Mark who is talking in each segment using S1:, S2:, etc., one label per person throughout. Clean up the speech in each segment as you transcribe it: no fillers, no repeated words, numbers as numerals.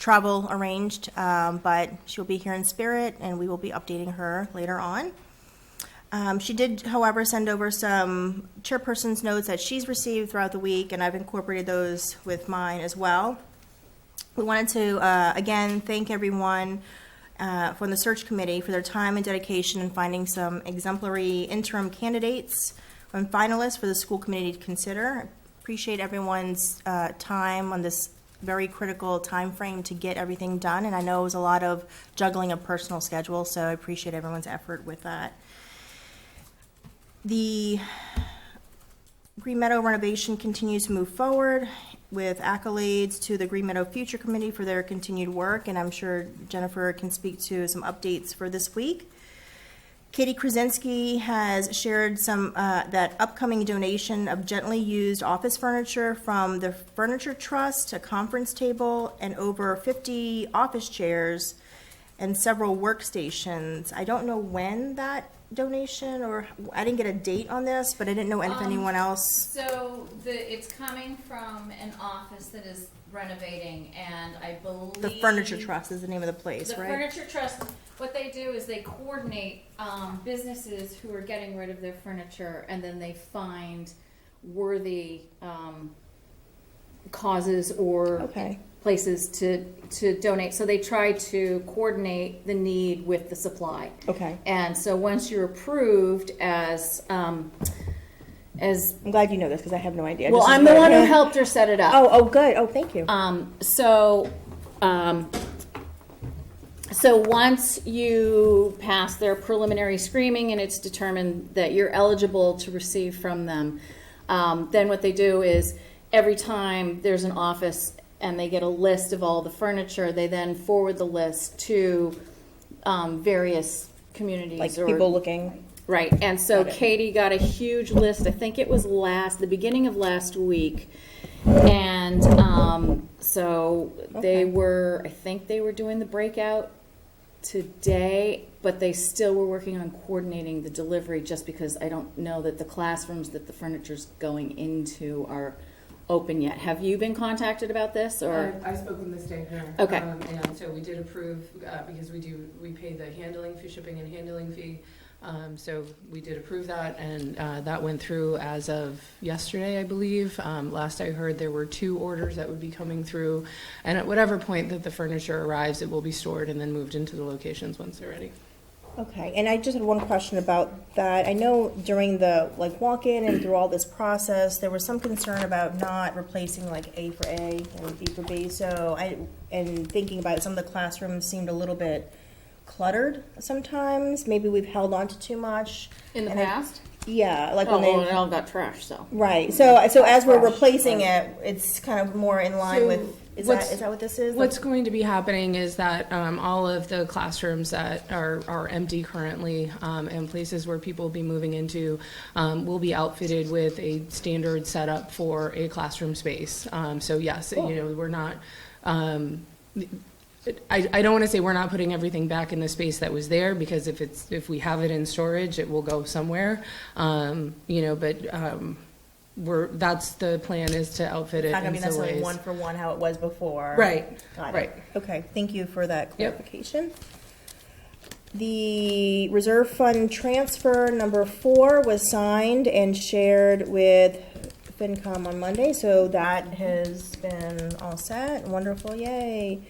S1: travel arranged, but she'll be here in spirit, and we will be updating her later on. She did, however, send over some chairperson's notes that she's received throughout the week, and I've incorporated those with mine as well. We wanted to, again, thank everyone from the search committee for their time and dedication in finding some exemplary interim candidates and finalists for the school committee to consider. Appreciate everyone's time on this very critical time frame to get everything done, and I know it was a lot of juggling of personal schedules, so I appreciate everyone's effort with that. The Green Meadow renovation continues to move forward with accolades to the Green Meadow Future Committee for their continued work, and I'm sure Jennifer can speak to some updates for this week. Katie Krasinski has shared some that upcoming donation of gently used office furniture from the Furniture Trust, a conference table, and over 50 office chairs and several workstations. I don't know when that donation, or I didn't get a date on this, but I didn't know if anyone else.
S2: So it's coming from an office that is renovating, and I believe
S1: The Furniture Trust is the name of the place,
S2: the
S1: right?
S2: Furniture Trust. What they do is they coordinate businesses who are getting rid of their furniture, and then they find worthy causes or places to donate. So they try to coordinate the need with the supply.
S1: Okay.
S2: And so once you're approved as I'm
S1: glad you know this because I have no idea.
S2: Well, I'm the one who helped her set it up.
S1: Oh, good. Oh, thank you.
S2: So once you pass their preliminary screening and it's determined that you're eligible to receive from them, then what they do is every time there's an office and they get a list of all the furniture, they then forward the list to various communities.
S1: Like people looking.
S2: Right, and so Katie got a huge list. I think it was the beginning of last week, and I think they were doing the breakout today, but they still were working on coordinating the delivery, just because I don't know that the classrooms that the furniture's going into are open yet. Have you been contacted about this, or?
S3: I spoke with Ms. Dankner.
S2: Okay.
S3: And so we did approve, because we pay the shipping and handling fee. So we did approve that, and that went through as of yesterday, I believe. Last I heard, there were 2 orders that would be coming through, and at whatever point that the furniture arrives, it will be stored and then moved into the locations once they're ready.
S1: Okay, and I just had one question about that. I know during the walk-in and through all this process, there was some concern about not replacing A for A and B for B. So and thinking about it, some of the classrooms seemed a little bit cluttered sometimes. Maybe we've held on to too much
S2: In the past?
S1: Yeah, when
S2: it all got trashed, so.
S1: Right. So as we're replacing it, it's kind of more in line with. Is that what this is?
S3: What's going to be happening is that all of the classrooms that are empty currently, and places where people will be moving into, will be outfitted with a standard setup for a classroom space. So yes, cool. We're not. I don't want to say we're not putting everything back in the space that was there, because if we have it in storage, it will go somewhere. That's the plan, is to outfit it.
S1: It's not going to be necessarily one for one how it was before.
S3: Right.
S1: Got it.
S3: Right.
S1: Okay. Thank you for that clarification. Yep. The reserve fund transfer number 4 was signed and shared with FinCom on Monday, so that has been all set. Wonderful. Yay.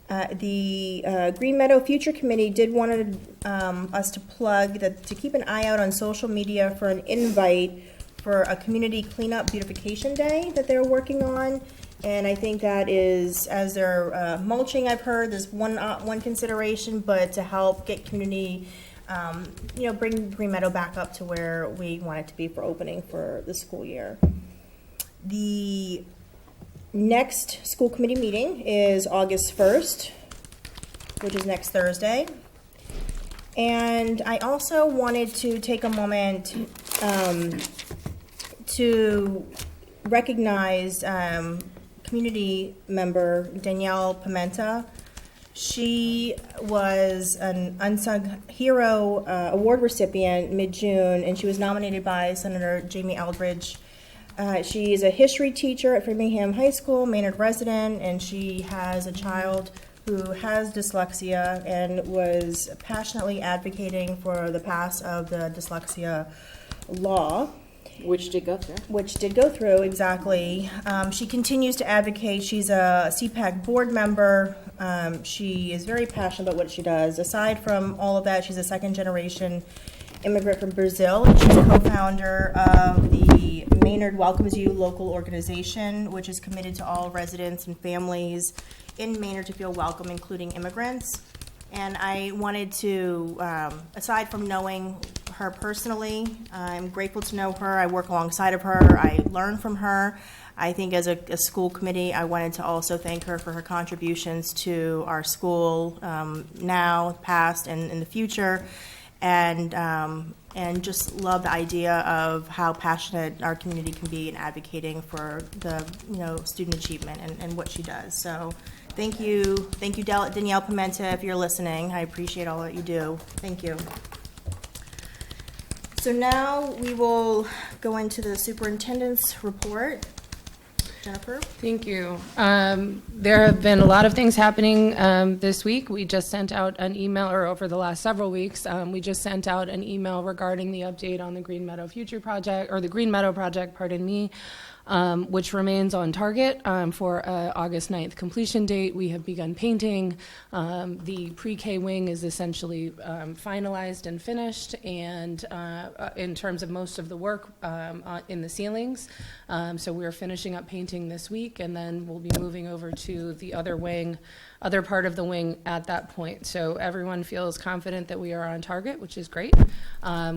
S1: The Green Meadow Future Committee did want us to plug to keep an eye out on social media for an invite for a community cleanup beautification day that they're working on. And I think that is, as they're mulching, I've heard, there's one consideration, but to help get community, bring Green Meadow back up to where we want it to be for opening for the school year. The next school committee meeting is August 1st, which is next Thursday. And I also wanted to take a moment to recognize community member Danielle Pimenta. She was an Unsung Hero Award recipient mid-June, and she was nominated by Senator Jamie Eldridge She is a history teacher at Framingham High School, Maynard resident, and she has a child who has dyslexia and was passionately advocating for the pass of the dyslexia law.
S2: Which did go through.
S1: Which did go through, exactly. She continues to advocate. She's a CPAC board member. She is very passionate about what she does. Aside from all of that, she's a second-generation immigrant from Brazil, and she's co-founder of the Maynard Welcomes You local organization, which is committed to all residents and families in Maynard to feel welcome, including immigrants. And I wanted to, aside from knowing her personally, I'm grateful to know her. I work alongside of her. I learn from her. I think as a school committee, I wanted to also thank her for her contributions to our school now, past, and in the future. And just love the idea of how passionate our community can be in advocating for the student achievement and what she does. So thank you, Danielle Pimenta, if you're listening. I appreciate all that you do. Thank you. So now we will go into the superintendent's report. Jennifer?
S3: Thank you. There have been a lot of things happening this week. We just sent out an email, or over the last several weeks, we just sent out an email regarding the update on the Green Meadow Future Project, or the Green Meadow Project, pardon me, which remains on target for August 9th completion date. We have begun painting. The pre-K wing is essentially finalized and finished, and in terms of most of the work in the ceilings. So we're finishing up painting this week, and then we'll be moving over to the other part of the wing at that point. So everyone feels confident that we are on target, which is great.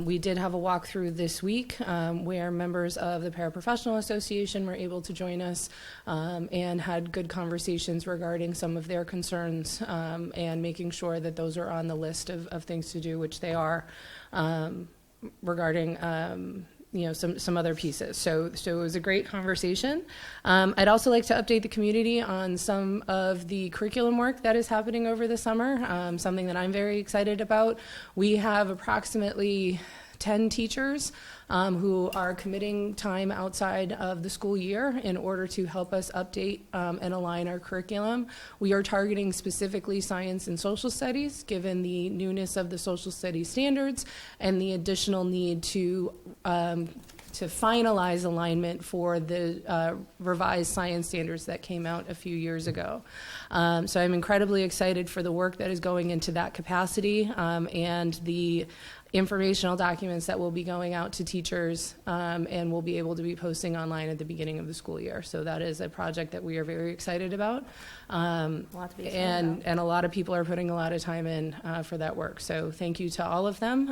S3: We did have a walkthrough this week where members of the Paraprofessional Association were able to join us and had good conversations regarding some of their concerns and making sure that those are on the list of things to do, which they are, regarding some other pieces. So it was a great conversation. I'd also like to update the community on some of the curriculum work that is happening over the summer, something that I'm very excited about. We have approximately 10 teachers who are committing time outside of the school year in order to help us update and align our curriculum. We are targeting specifically science and social studies, given the newness of the social studies standards and the additional need to finalize alignment for the revised science standards that came out a few years ago. So I'm incredibly excited for the work that is going into that capacity and the informational documents that will be going out to teachers and will be able to be posting online at the beginning of the school year. So that is a project that we are very excited about. And a lot of people are putting a lot of time in for that work. So thank you to all of them,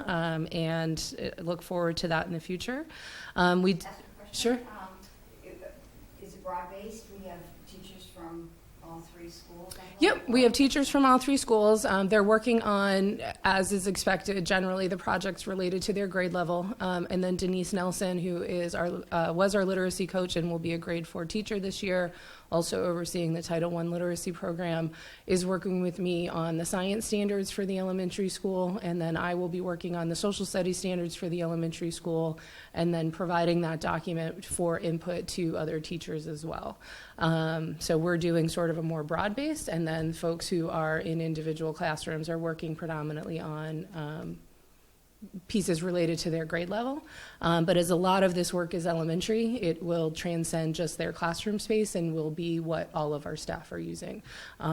S3: and look forward to that in the future. Sure.
S4: Is it broad-based? We have teachers from all three schools?
S3: Yep, we have teachers from all three schools. They're working on, as is expected, generally the projects related to their grade level. And then Denise Nelson, who is was our literacy coach and will be a grade 4 teacher this year, also overseeing the Title I literacy program, is working with me on the science standards for the elementary school, and then I will be working on the social studies standards for the elementary school, and then providing that document for input to other teachers as well. So we're doing sort of a more broad-based, and then folks who are in individual classrooms are working predominantly on pieces related to their grade level. But as a lot of this work is elementary, it will transcend just their classroom space and will be what all of our staff are using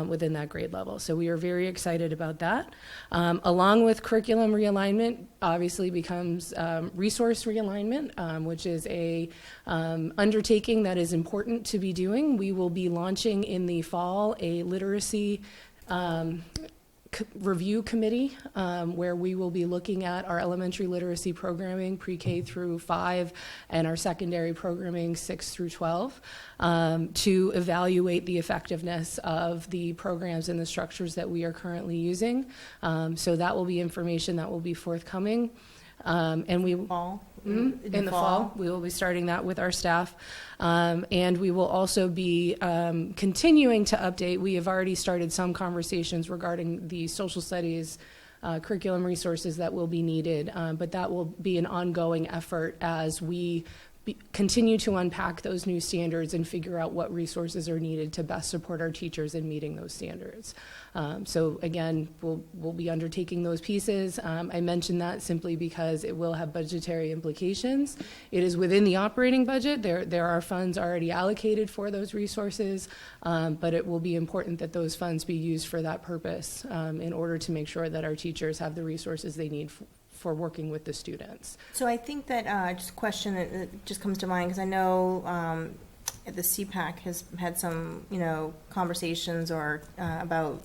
S3: within that grade level. So we are very excited about that. Along with curriculum realignment, obviously becomes resource realignment, which is a undertaking that is important to be doing. We will be launching in the fall a literacy review committee where we will be looking at our elementary literacy programming pre-K through 5 and our secondary programming 6 through 12 to evaluate the effectiveness of the programs and the structures that we are currently using. So that will be information that will be forthcoming. And we fall. In the fall, we will be starting that with our staff. And we will also be continuing to update. We have already started some conversations regarding the social studies curriculum resources that will be needed, but that will be an ongoing effort as we continue to unpack those new standards and figure out what resources are needed to best support our teachers in meeting those standards. So again, we'll be undertaking those pieces. I mentioned that simply because it will have budgetary implications. It is within the operating budget. There are funds already allocated for those resources, but it will be important that those funds be used for that purpose in order to make sure that our teachers have the resources they need for working with the students.
S1: So I think that just a question that just comes to mind, because I know the CPAC has had some, conversations or about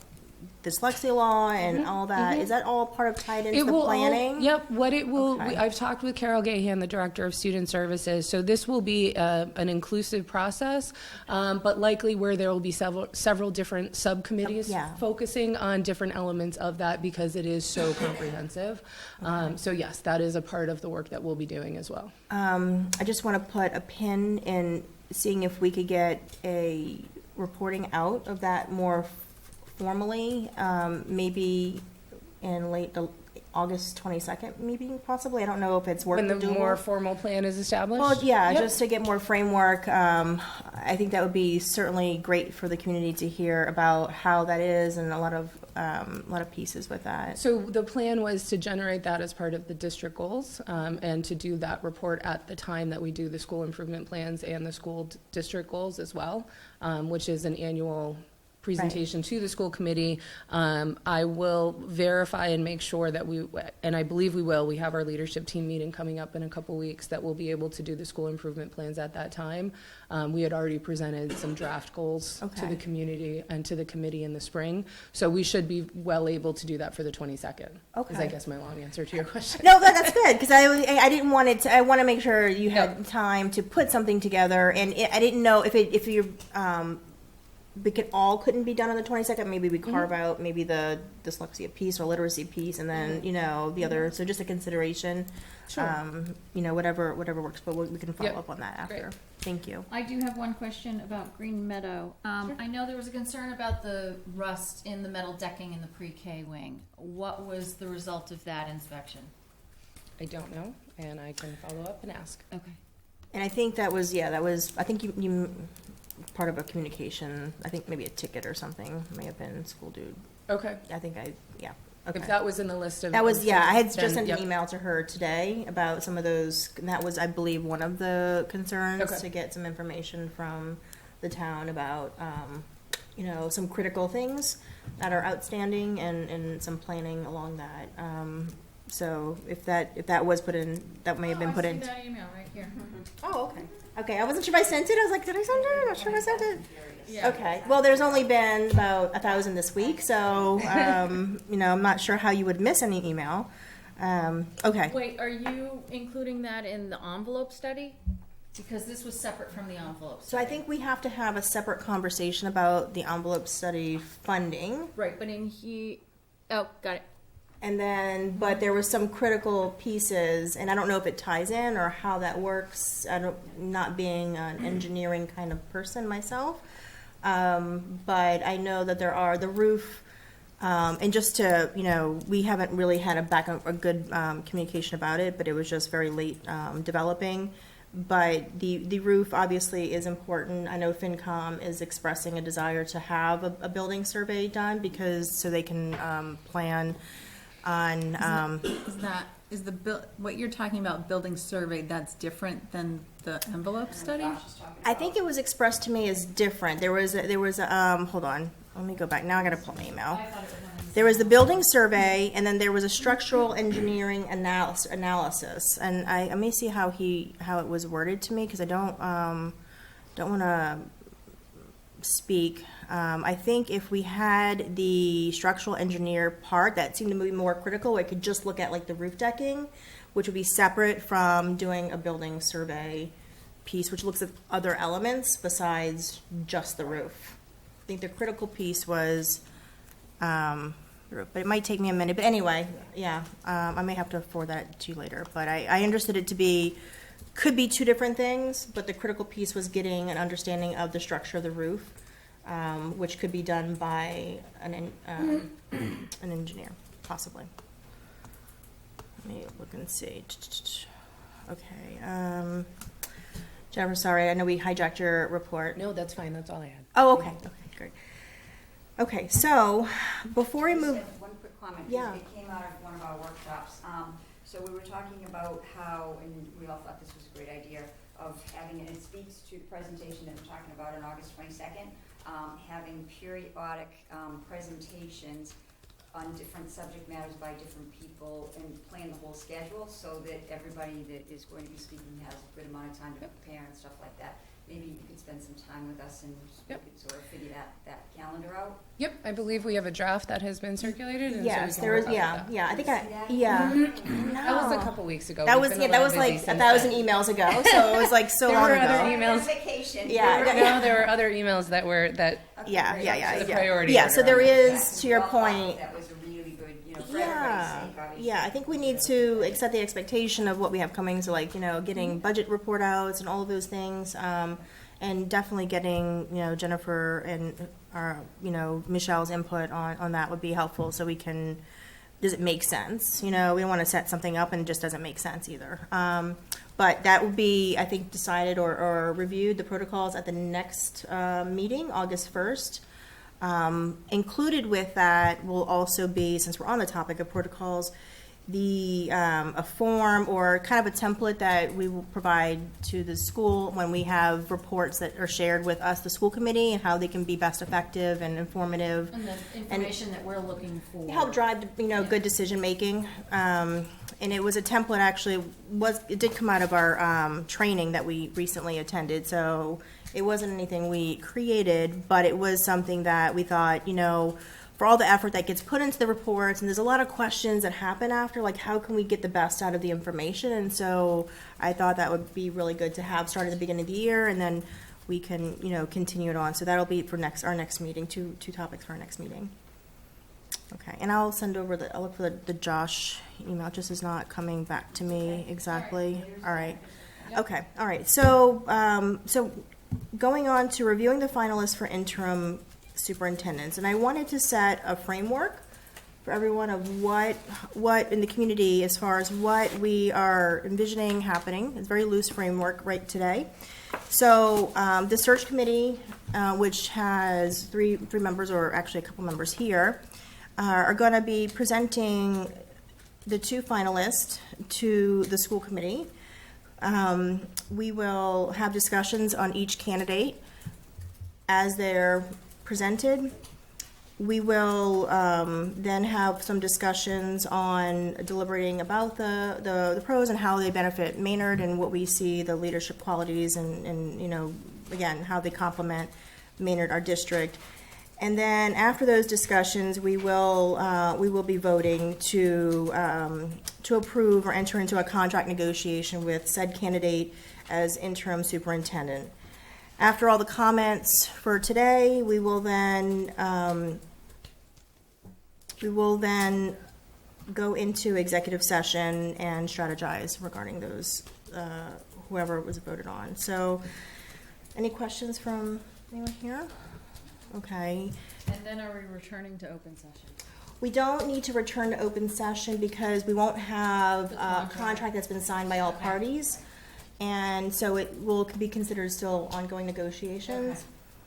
S1: dyslexia law and all that. Is that all part of tied into the planning?
S3: Yep. What it will,
S1: Okay.
S3: I've talked with Carol Gahan, the Director of Student Services. So this will be an inclusive process, but likely where there will be several different subcommittees focusing on different elements of that because it is so comprehensive. So yes, that is a part of the work that we'll be doing as well.
S1: I just want to put a pin in seeing if we could get a reporting out of that more formally, maybe in late August 22nd meeting, possibly. I don't know if it's
S3: When the
S1: doable.
S3: more formal plan is established?
S1: Well, yeah,
S3: Yep.
S1: just to get more framework. I think that would be certainly great for the community to hear about how that is, and a lot of pieces with that.
S3: So the plan was to generate that as part of the district goals, and to do that report at the time that we do the school improvement plans and the school district goals as well, which is an annual presentation to the school committee. I will verify and make sure that and I believe we will, we have our leadership team meeting coming up in a couple weeks that we'll be able to do the school improvement plans at that time. We had already presented some draft goals to the community and to the committee in the spring. So we should be well able to do that for the 22nd. Is I guess my long answer to your question.
S1: No, that's good, because I didn't want it to, I want to make sure you had time to put something together, and I didn't know if you're, we couldn't be done on the 22nd. Maybe we carve out maybe the dyslexia piece or literacy piece, and then the other. So just a consideration.
S3: Sure.
S1: Whatever works, but we can follow up on that after.
S3: Great.
S1: Thank you.
S5: I do have one question about Green Meadow. I know there was a concern about the rust in the metal decking in the pre-K wing. What was the result of that inspection?
S3: I don't know, and I can follow up and ask.
S5: Okay.
S1: And I think that was I think you part of a communication. I think maybe a ticket or something may have been school dude.
S3: Okay.
S1: I think Okay.
S3: If that was in the list of
S1: That was, I had just
S3: then,
S1: sent an email to her today about some of those, and that was, I believe, one of the concerns, to get some information from the town about, some critical things that are outstanding and some planning along that. So if that was put in, that may have been put in.
S5: I see that email right here.
S1: Oh, okay. Okay, I wasn't sure if I sent it. I was like, did I send it? I'm not sure if I sent it.
S5: Yeah.
S1: Okay. Well, there's only been about 1,000 this week, so I'm not sure how you would miss any email. Okay.
S5: Wait, are you including that in the envelope study? Because this was separate from the envelope study.
S1: So I think we have to have a separate conversation about the envelope study funding,
S5: Right, but oh, got it.
S1: and then, but there was some critical pieces, and I don't know if it ties in or how that works. Not being an engineering kind of person myself. But I know that there are the roof, and just to, we haven't really had a good communication about it, but it was just very late developing. But the roof obviously is important. I know FinCom is expressing a desire to have a building survey done so they can plan on.
S6: What you're talking about, building survey, that's different than the envelope study?
S1: I think it was expressed to me as different. There was a hold on, let me go back. Now I got to pull my email. There was the building survey, and then there was a structural engineering analysis. And I may see how it was worded to me, because I don't want to speak. I think if we had the structural engineer part, that seemed to be more critical. I could just look at like the roof decking, which would be separate from doing a building survey piece, which looks at other elements besides just the roof. I think the critical piece was the roof, but it might take me a minute. But anyway, I may have to forward that to you later. But I understood it to could be two different things, but the critical piece was getting an understanding of the structure of the roof, which could be done by an engineer, possibly. Let me look and see. Okay. Jennifer, sorry, I know we hijacked your report.
S3: No, that's fine, that's all I had.
S1: Oh, okay, great. Okay, so before we
S4: Just
S1: move,
S4: have one quick comment.
S1: Yeah.
S4: It came out of one of our workshops. So we were talking about how, and we all thought this was a great idea, of having, and it speaks to the presentation that we're talking about on August 22nd, having periodic presentations on different subject matters by different people and plan the whole schedule so that everybody that is going to be speaking has a good amount of time to prepare and stuff like that. Maybe you could spend some time with us and we could sort of figure that calendar out.
S3: Yep, I believe we have a draft that has been circulated. And
S1: yes,
S3: so we
S1: there was,
S3: can work
S1: yeah,
S3: off of that.
S1: yeah, I think I,
S4: See that?
S1: yeah.
S3: That was a
S1: No.
S3: couple weeks ago.
S1: That
S3: We've
S1: was,
S3: been
S1: yeah,
S3: a
S1: that
S3: little
S1: was
S3: busy
S1: like
S3: since
S1: 1,000
S3: then.
S1: emails ago, so it was like so
S3: There
S1: long
S3: were
S1: ago.
S3: other emails.
S4: Vacation.
S1: Yeah,
S3: No, there were other emails that were, that,
S1: Yeah, yeah, yeah,
S3: The
S1: yeah.
S3: priority
S1: Yeah,
S3: order
S1: so there
S3: on it.
S1: is, to your
S4: We all thought
S1: point,
S4: That was a really good, for everybody's
S1: yeah,
S4: sake, obviously.
S1: yeah, I think we need to set the expectation of what we have coming, so like, getting budget report outs and all of those things, and definitely getting, Jennifer and our, Michelle's input on that would be helpful, so we can, does it make sense? We don't want to set something up and it just doesn't make sense either. But that will be, I think, decided or reviewed, the protocols at the next meeting, August 1st. Included with that will also be, since we're on the topic of protocols, a form or kind of a template that we will provide to the school when we have reports that are shared with us, the school committee, and how they can be best effective and informative.
S5: And the information that we're looking for.
S1: Help drive, good decision making. And it was a template, actually, it did come out of our training that we recently attended, so it wasn't anything we created, but it was something that we thought, for all the effort that gets put into the reports, and there's a lot of questions that happen after, like how can we get the best out of the information, and so I thought that would be really good to have start at the beginning of the year, and then we can, continue it on. So that'll be for our next meeting, two topics for our next meeting. Okay, and I'll send over I'll look for the Josh email, just is not coming back to me exactly. All right. Okay, all right. So, so going on to reviewing the finalists for interim superintendents, and I wanted to set a framework for everyone of what in the community as far as what we are envisioning happening. It's a very loose framework right today. So the search committee, which has three members, or actually a couple members here, are going to be presenting the two finalists to the school committee. We will have discussions on each candidate as they're presented. We will then have some discussions on deliberating about the pros and how they benefit Maynard and what we see the leadership qualities and again, how they complement Maynard, our district. And then after those discussions, we will be voting to approve or enter into a contract negotiation with said candidate as interim superintendent. After all the comments for today, we will then go into executive session and strategize regarding those whoever was voted on. So, any questions from anyone here? Okay.
S5: And then are we returning to open session?
S1: We don't need to return to open session because we won't have a contract that's been signed by all parties. And so it will be considered still ongoing negotiations.
S5: Okay.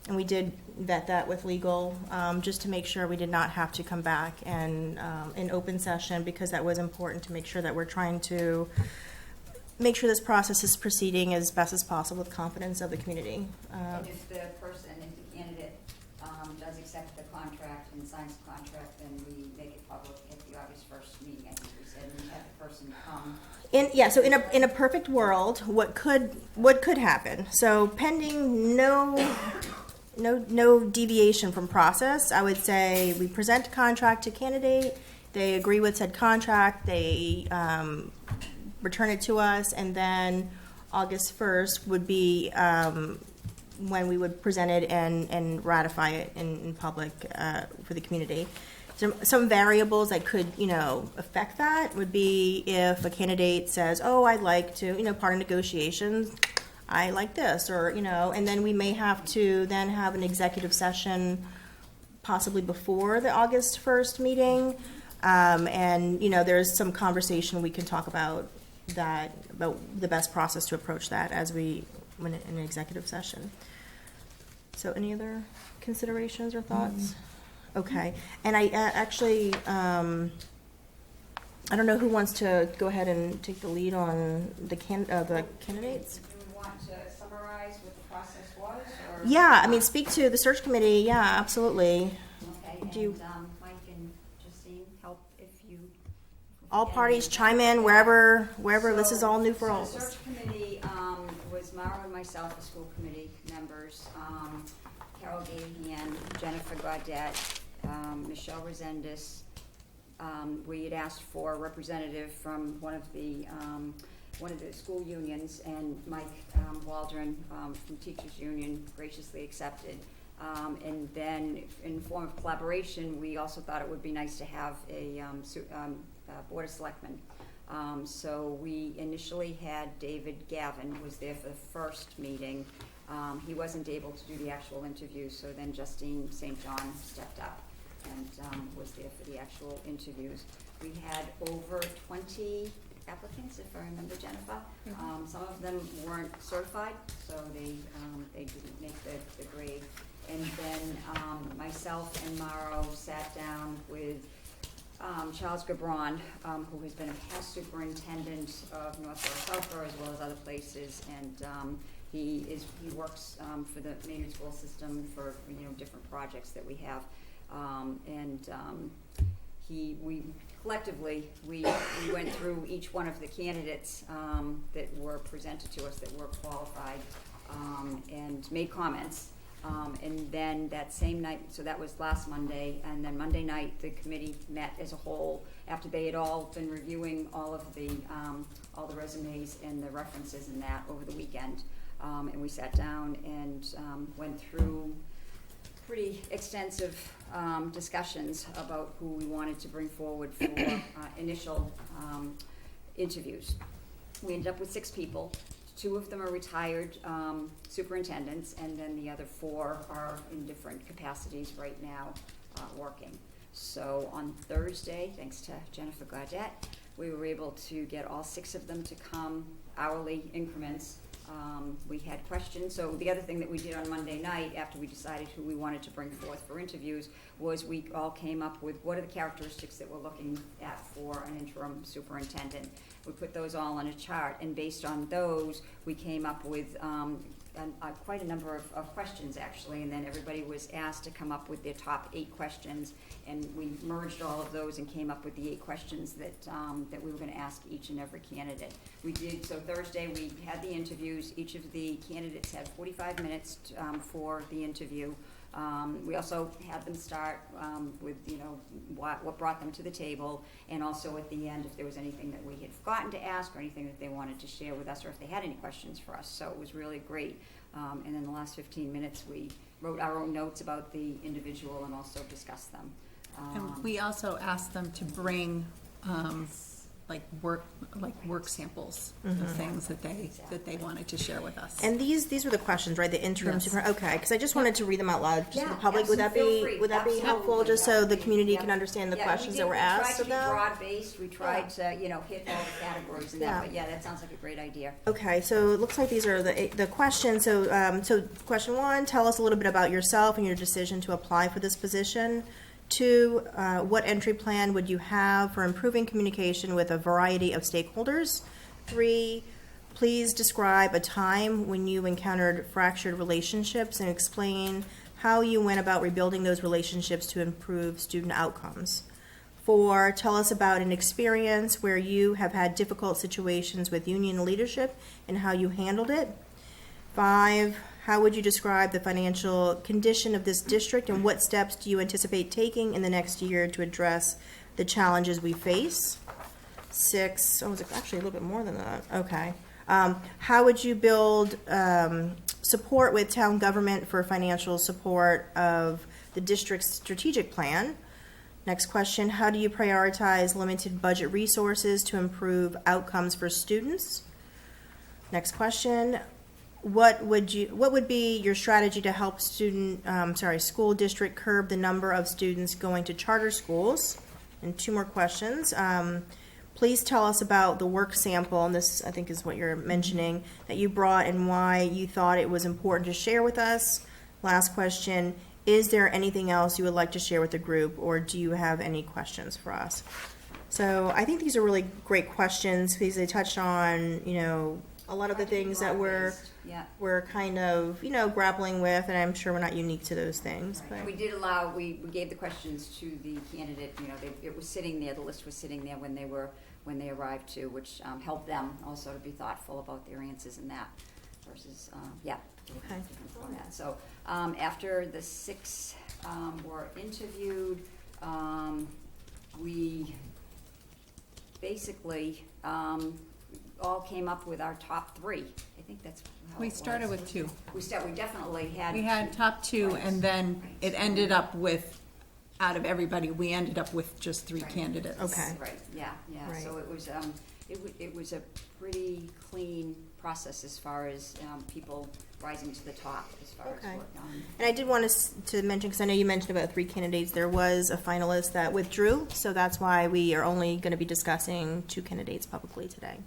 S1: And we did vet that with legal, just to make sure we did not have to come back and in open session, because that was important to make sure that we're trying to make sure this process is proceeding as best as possible with confidence of the community.
S4: And if the candidate does accept the contract and signs the contract, then we make it public at the August 1st meeting, I think we said, and we have the person come.
S1: So in a perfect world, what could happen? So pending no deviation from process, I would say we present a contract to candidate, they agree with said contract, they return it to us, and then August 1st would be when we would present it and ratify it in public for the community. Some variables that could, affect that would be if a candidate says, oh, I'd like to, part of negotiations, I like this, or, and then we may have to then have an executive session possibly before the August 1st meeting. And, there's some conversation we can talk about that, about the best process to approach that as we when in an executive session. So any other considerations or thoughts? Okay, and I actually, I don't know who wants to go ahead and take the lead on the candidates?
S4: Do we want to summarize what the process was, or?
S1: Yeah, I mean, speak to the search committee, yeah, absolutely.
S4: Okay,
S1: Do you-
S4: and Mike and Justine, help if you.
S1: All parties chime in wherever this is all new for
S4: So
S1: all
S4: the
S1: of us.
S4: search committee was Mara and myself, the school committee members, Carol Gahan, Jennifer Gaudette, Michelle Resendez. We had asked for a representative from one of the school unions, and Mike Waldron from Teachers Union graciously accepted. And then, in form of collaboration, we also thought it would be nice to have a Board of Selectmen. So we initially had David Gavin was there for the first meeting. He wasn't able to do the actual interview, so then Justine St. John stepped up and was there for the actual interviews. We had over 20 applicants, if I remember, Jennifer. Some of them weren't certified, so they didn't make the grade. And then myself and Mauro sat down with Charles Gabron, who has been a past superintendent of Northborough, Southborough, as well as other places, and he works for the Maynard school system for different projects that we have, we collectively went through each one of the candidates that were presented to us that were qualified, and made comments. And then that same night, so that was last Monday, and then Monday night, the committee met as a whole after they had all been reviewing all the resumes and the references and that over the weekend. And we sat down and went through pretty extensive discussions about who we wanted to bring forward for initial interviews. We ended up with 6 people. 2 of them are retired superintendents, and then the other 4 are in different capacities right now working. So on Thursday, thanks to Jennifer Gaudette, we were able to get all 6 of them to come hourly increments. We had questions. So the other thing that we did on Monday night, after we decided who we wanted to bring forth for interviews, was we all came up with what are the characteristics that we're looking at for an interim superintendent. We put those all on a chart, and based on those, we came up with quite a number of questions, actually, and then everybody was asked to come up with their top 8 questions, and we merged all of those and came up with the 8 questions that we were going to ask each and every candidate. We did, so Thursday we had the interviews. Each of the candidates had 45 minutes for the interview. We also had them start with, what brought them to the table, and also at the end, if there was anything that we had forgotten to ask or anything that they wanted to share with us, or if they had any questions for us. So it was really great. And in the last 15 minutes, we wrote our own notes about the individual and also discussed them.
S6: And we also asked them to bring work samples of things that they wanted to share with us.
S1: And these were the questions, right? The interim
S6: Yes.
S1: super. Okay, because I just wanted to read them out loud just to
S4: Yeah,
S1: the public. Would that
S4: feel
S1: be
S4: free.
S1: would that be helpful,
S4: Absolutely.
S1: just so the community
S4: Yeah.
S1: can understand the
S4: Yeah,
S1: questions
S4: we
S1: that were
S4: did.
S1: asked of
S4: We tried to
S1: them?
S4: be broad-based. We tried to, hit all the categories and that.
S1: Yeah.
S4: But yeah, that sounds like a great idea.
S1: Okay, so it looks like these are the questions. So question 1: tell us a little bit about yourself and your decision to apply for this position. 2: what entry plan would you have for improving communication with a variety of stakeholders? 3: please describe a time when you encountered fractured relationships and explain how you went about rebuilding those relationships to improve student outcomes. 4: tell us about an experience where you have had difficult situations with union leadership and how you handled it. 5: how would you describe the financial condition of this district, and what steps do you anticipate taking in the next year to address the challenges we face? 6, oh, it was actually a little bit more than that. Okay. How would you build support with town government for financial support of the district's strategic plan? Next question: how do you prioritize limited budget resources to improve outcomes for students? Next question: what would be your strategy to help school district curb the number of students going to charter schools? And 2 more questions. please tell us about the work sample, and this, I think, is what you're mentioning, that you brought and why you thought it was important to share with us. Last question, is there anything else you would like to share with the group, or do you have any questions for us? So I think these are really great questions because they touch on, a lot of the things that we're kind of, grappling with, and I'm sure we're not unique to those things.
S4: Right.
S1: But
S4: We gave the questions to the candidate, it was sitting there, the list was sitting there when they arrived too, which helped them also to be thoughtful about their answers in that versus,
S1: Okay.
S4: format. So after the 6 were interviewed, we basically all came up with our top 3. I think that's how
S6: We
S4: it
S6: started
S4: was.
S6: with 2.
S4: We definitely had.
S6: We had top 2, and then it ended up with, out of everybody, we ended up with just 3
S4: Right.
S6: candidates.
S1: Okay.
S4: Right, yeah.
S1: Right.
S4: So it was a pretty clean process as far as people rising to the top as far as
S1: Okay.
S4: work on.
S1: And I did want to mention, because I know you mentioned about 3 candidates, there was a finalist that withdrew, so that's why we are only going to be discussing 2 candidates publicly today.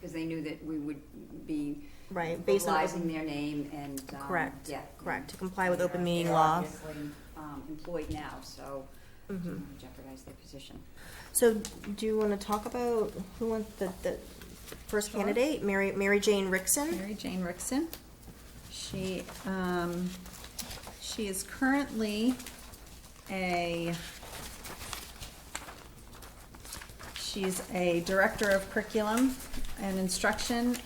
S4: Because they knew that we would be
S1: Right, based on
S4: utilizing their name and.
S1: Correct,
S4: Yeah.
S1: correct, to comply with
S4: They're-
S1: open meeting
S4: they're
S1: law.
S4: obviously, employed now, so
S1: Mhm.
S4: don't wanna jeopardize their position.
S1: So do you want to talk about who wants the first
S6: Sure.
S1: candidate, Mary Jane Rickson?
S6: Mary Jane Rickson. She is currently she's a director of curriculum and instruction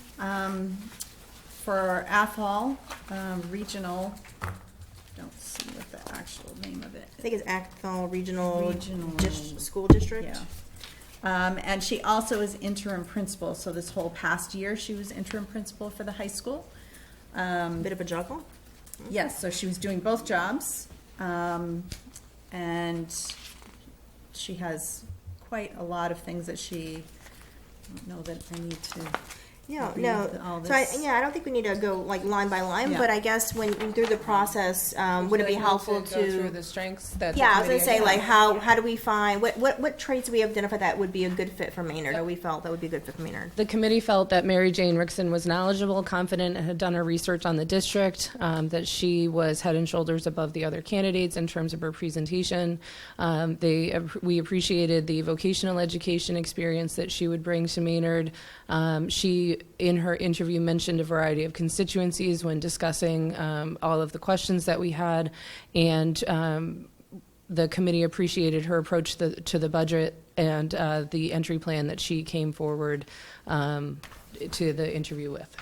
S6: for Athol Regional. Don't see what the actual name of it.
S1: I think it's Athol Regional
S6: Regional.
S1: School District.
S6: Yeah. And she also is interim principal, so this whole past year, she was interim principal for the high school.
S1: Bit of a juggle.
S6: Yes, so she was doing both jobs. And she has quite a lot of things that I don't know that I need to.
S1: Yeah,
S6: read
S1: no.
S6: all
S1: So I
S6: this.
S1: don't think we need to go like line by line,
S6: Yeah.
S1: but I guess when through the process, would it be helpful
S3: go through the strengths that?
S1: Yeah, I was
S3: the
S1: gonna say,
S3: committee
S1: like, how do we find, what traits do we identify that would be a good fit for Maynard, or we felt that would be a good fit for Maynard?
S3: The committee felt that Mary Jane Rickson was knowledgeable, confident, and had done her research on the district, that she was head and shoulders above the other candidates in terms of her presentation. We appreciated the vocational education experience that she would bring to Maynard. She, in her interview, mentioned a variety of constituencies when discussing all of the questions that we had, and the committee appreciated her approach to the budget and the entry plan that she came forward to the interview with.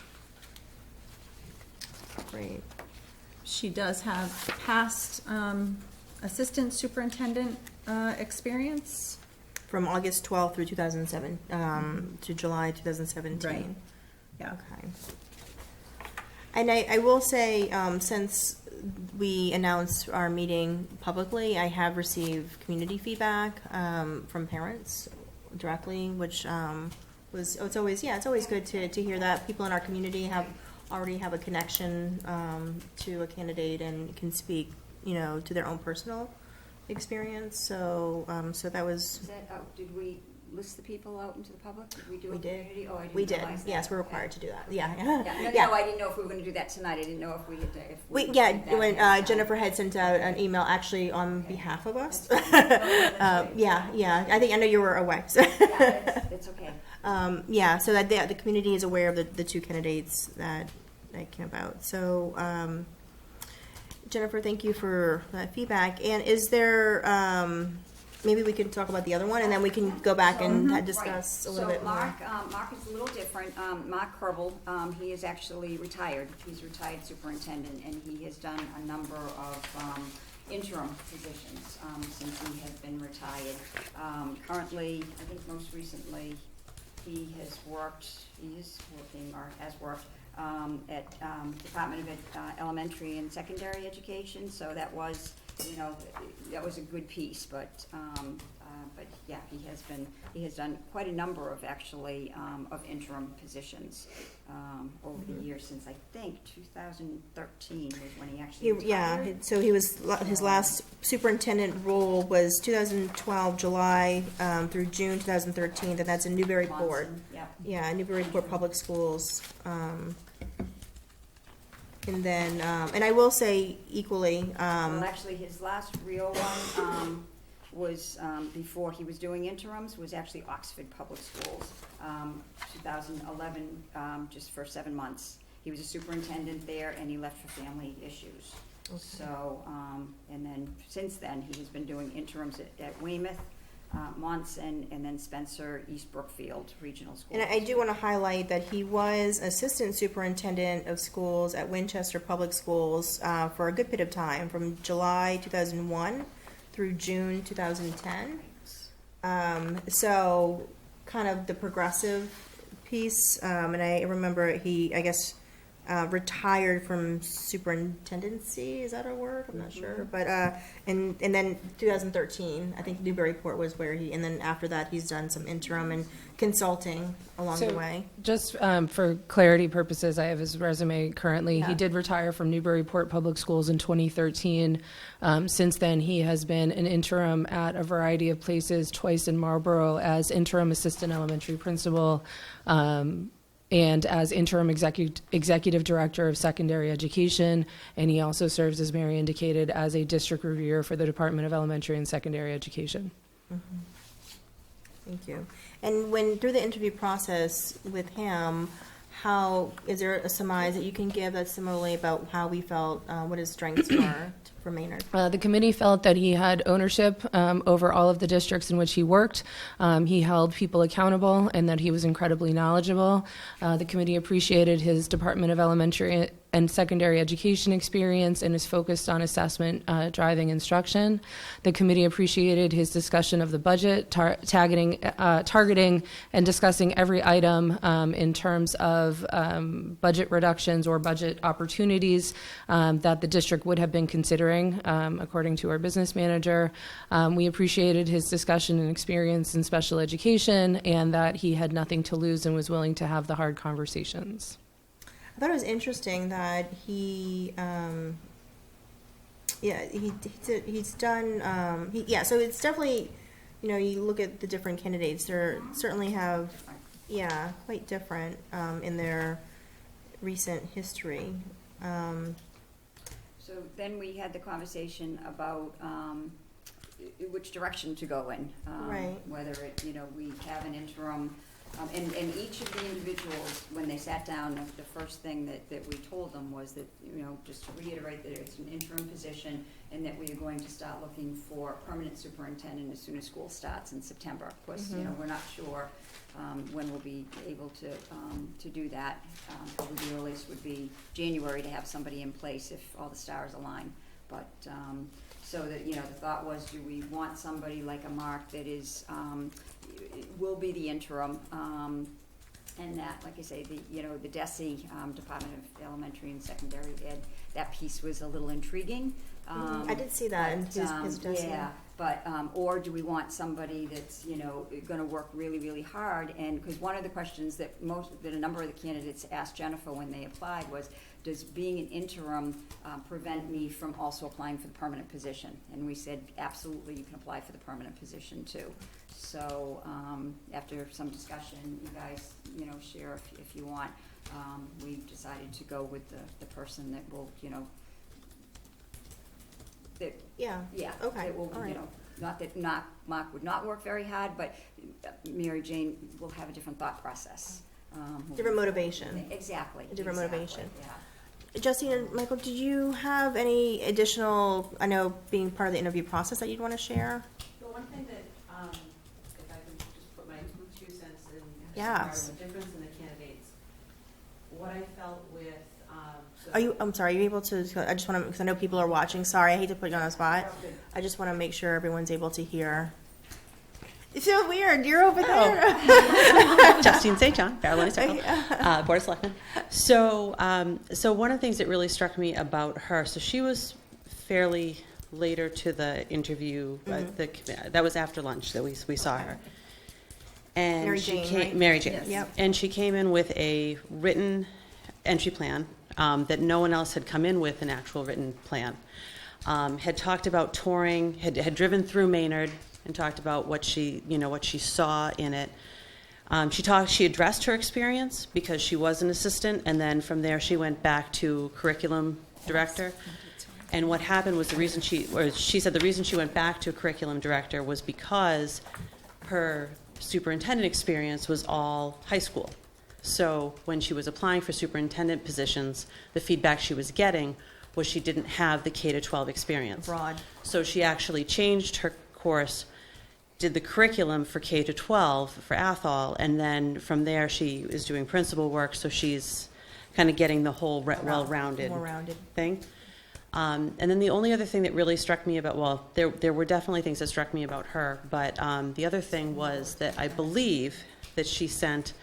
S1: Great.
S6: She does have past assistant superintendent experience.
S1: From August 12th through 2007, to July 2017.
S6: Right. Yeah.
S1: Okay. And I will say, since we announced our meeting publicly, I have received community feedback from parents directly, which it's always good to hear that people in our community already have a connection to a candidate and can speak, to their own personal experience. So that was.
S4: Is that out, did we list the people out into the public? Did we do
S1: We
S4: a
S1: did.
S4: community? Oh, I didn't
S1: We did.
S4: realize that.
S1: Yes, we're required to do that. Yeah.
S4: Yeah, no, I didn't know if we were gonna do that tonight. I didn't know if we had to, if we. did that
S1: When
S4: ahead of time.
S1: Jennifer had sent out an email actually on behalf of us.
S4: That's right.
S1: Yeah. I know you were away. So.
S4: Yeah, it's okay.
S1: So that the community is aware of the 2 candidates that came about. So, Jennifer, thank you for that feedback. And is there, maybe we could talk about the other one, and then we can go back and discuss a little bit more.
S4: Mark is a little different. Mark Kerbel, he is actually retired. He's retired superintendent, and he has done a number of interim positions since he has been retired. Currently, I think most recently, he is working or has worked at Department of Elementary and Secondary Education. So that was you know, that was a good piece, but yeah, he has done quite a number of actually, of interim positions, over the years since, I think, 2013 was when he actually retired.
S1: So he was, his last superintendent role was 2012, July, through June 2013, and that's in Newburyport.
S4: Monson, yep.
S1: Yeah, Newburyport Public Schools. And then, and I will say equally,
S4: Well, actually, his last real one, was, before he was doing interims, was actually Oxford Public Schools, 2011, just for 7 months. He was a superintendent there, and he left for family issues.
S1: Okay.
S4: So, and then, since then, he has been doing interims at Weymouth, Monson, and then Spencer, East Brookfield Regional Schools.
S1: and I do want to highlight that he was assistant superintendent of schools at Winchester Public Schools for a good bit of time, from July 2001 through June 2010. So kind of the progressive piece, and I remember he, I guess, retired from superintendency. Is that a word? I'm not sure. But and then 2013, I think Newburyport was where he, and then after that, he's done some interim and consulting along the way.
S3: Just for clarity purposes, I have his resume currently.
S1: Yeah.
S3: He did retire from Newburyport Public Schools in 2013. Since then, he has been an interim at a variety of places, twice in Marlborough as interim assistant elementary principal, and as interim executive director of secondary education. And he also serves, as Mary indicated, as a district reviewer for the Department of Elementary and Secondary Education.
S1: Mm-hmm. Thank you. And when through the interview process with him, how is there a surmise that you can give us similarly about how we felt, what his strengths were for Maynard?
S3: The committee felt that he had ownership over all of the districts in which he worked. He held people accountable, and that he was incredibly knowledgeable. The committee appreciated his Department of Elementary and Secondary Education experience and is focused on assessment driving instruction. The committee appreciated his discussion of the budget, targeting and discussing every item in terms of budget reductions or budget opportunities that the district would have been considering, according to our business manager. We appreciated his discussion and experience in special education, and that he had nothing to lose and was willing to have the hard conversations.
S1: I thought it was interesting that he, he's done, so it's definitely, you look at the different candidates, they certainly have, quite different in their recent history.
S4: So then we had the conversation about which direction to go in.
S1: Right.
S4: Whether we have an interim, and each of the individuals, when they sat down, the first thing that we told them was that, just to reiterate that it's an interim position and that we are going to start looking for a permanent superintendent as soon as school starts in September. Of course, we're not sure when we'll be able to do that. Probably the earliest would be January to have somebody in place if all the stars align. But so that, the thought was, do we want somebody like a Mark that is will be the interim, and that, like I say, the DESE, Department of Elementary and Secondary Ed, that piece was a little intriguing.
S1: I did see that in his DESE.
S4: Yeah, but or do we want somebody that's going to work really, really hard? And because one of the questions that a number of the candidates asked Jennifer when they applied was, does being an interim prevent me from also applying for the permanent position? And we said, absolutely, you can apply for the permanent position too. So after some discussion, you guys, share if you want, we decided to go with the person that will, that
S1: Okay.
S4: that will,
S1: All right.
S4: not that Mark would not work very hard, but Mary Jane will have a different thought process.
S1: Different motivation.
S4: Exactly.
S1: A different motivation.
S4: Yeah.
S1: Justine and Michael, did you have any additional, I know being part of the interview process, that you'd want to share?
S7: The one thing that, if I could just put my 2 cents in,
S1: Yes.
S7: the difference in the candidates, what I felt with,
S1: I'm sorry, are you able to, I just want to, because I know people are watching, sorry, I hate to put you on the spot. I just want to make sure everyone's able to hear. It's so weird, you're over there.
S8: Justine St. John, Carolina Circle, Board of Selectmen. So one of the things that really struck me about her, so she was fairly later to the interview. That was after lunch that we saw her. And
S1: Mary
S8: she
S1: Jane,
S8: came,
S1: right?
S8: Mary Jane.
S1: Yes. Yep.
S8: And she came in with a written entry plan that no one else had come in with, an actual written plan. Had talked about touring, had driven through Maynard and talked about what she saw in it. She addressed her experience because she was an assistant, and then from there she went back to curriculum director. And what happened was she said the reason she went back to a curriculum director was because her superintendent experience was all high school. So when she was applying for superintendent positions, the feedback she was getting was she didn't have the K-12 experience.
S1: Broad.
S8: So she actually changed her course, did the curriculum for K-12 for Athol, and then from there she is doing principal work, so she's kind of getting the whole well-rounded
S1: More rounded.
S8: thing. And then the only other thing that really struck me about, well, there were definitely things that struck me about her, but the other thing was that I believe that she sent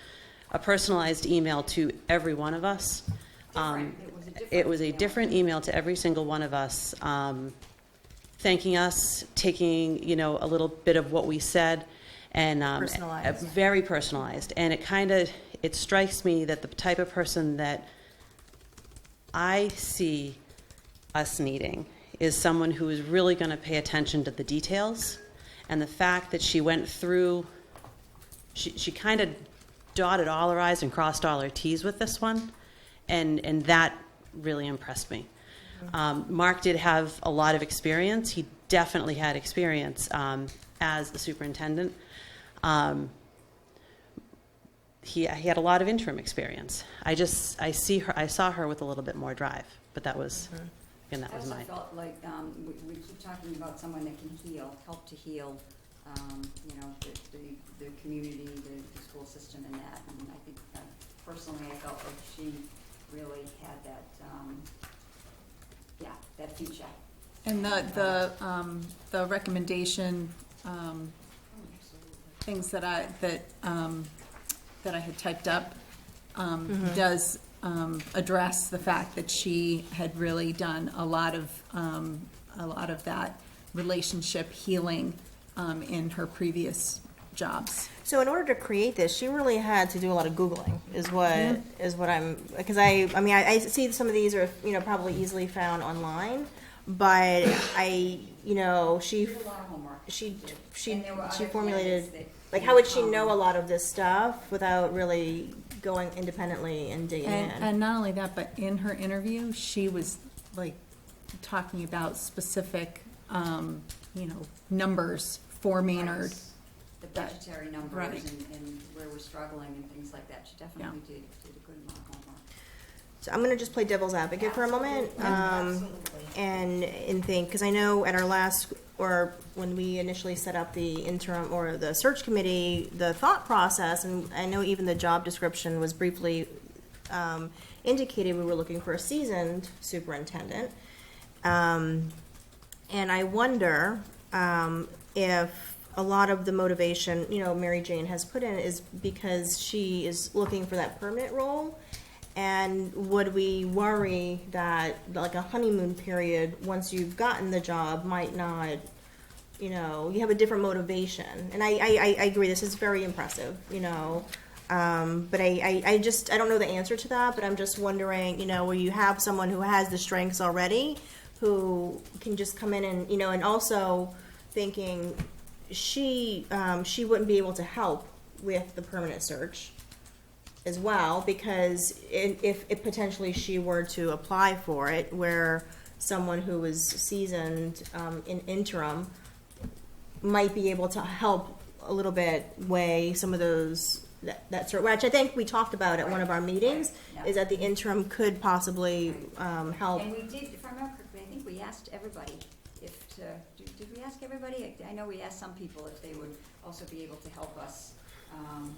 S8: a personalized email to every one of us. It was a different email to every single one of us, thanking us, taking, a little bit of what we said, and
S1: Personalized.
S8: very personalized. And it strikes me that the type of person that I see us needing is someone who is really going to pay attention to the details. And the fact that she went through, she kind of dotted all her I's and crossed all her T's with this one, and that really impressed me. Mark did have a lot of experience. He definitely had experience as the superintendent. He had a lot of interim experience. I saw her with a little bit more drive, but that was, again, that
S4: I
S8: was
S4: also
S8: mine.
S4: felt like we keep talking about someone that can help to heal, the community, the school system and that. And I think personally I felt like she really had that, that feature.
S6: And the recommendation, things that I had typed up, does address the fact that she had really done a lot of that relationship healing in her previous jobs.
S1: So in order to create this, she really had to do a lot of Googling, is what I'm, because I see some of these are, probably easily found online, but she
S4: Did a lot of homework.
S1: she
S4: And there were other
S1: formulated,
S4: candidates that-
S1: like, how would she know a lot of this stuff without really going independently and digging in?
S6: And not only that, but in her interview, she was like talking about specific, numbers for Maynard.
S4: The budgetary numbers
S6: Right.
S4: and where we're struggling and things like that. She definitely did a good amount of homework.
S1: So I'm going to just play devil's advocate for a moment, and think, because I know at our last, or when we initially set up the interim or the search committee, the thought process, and I know even the job description was briefly indicated we were looking for a seasoned superintendent. And I wonder if a lot of the motivation, Mary Jane has put in is because she is looking for that permanent role. And would we worry that like a honeymoon period, once you've gotten the job, might not, you have a different motivation. And I agree, this is very impressive, but I don't know the answer to that, but I'm just wondering, where you have someone who has the strengths already, who can just come in and, and also thinking she wouldn't be able to help with the permanent search as well, because if potentially she were to apply for it, where someone who was seasoned in interim might be able to help a little bit weigh some of those, that sort, which I think we talked about at one of our meetings,
S4: Yeah.
S1: is that the interim could possibly help.
S4: And we did, if I remember correctly, I think we asked everybody did we ask everybody? I know we asked some people if they would also be able to help us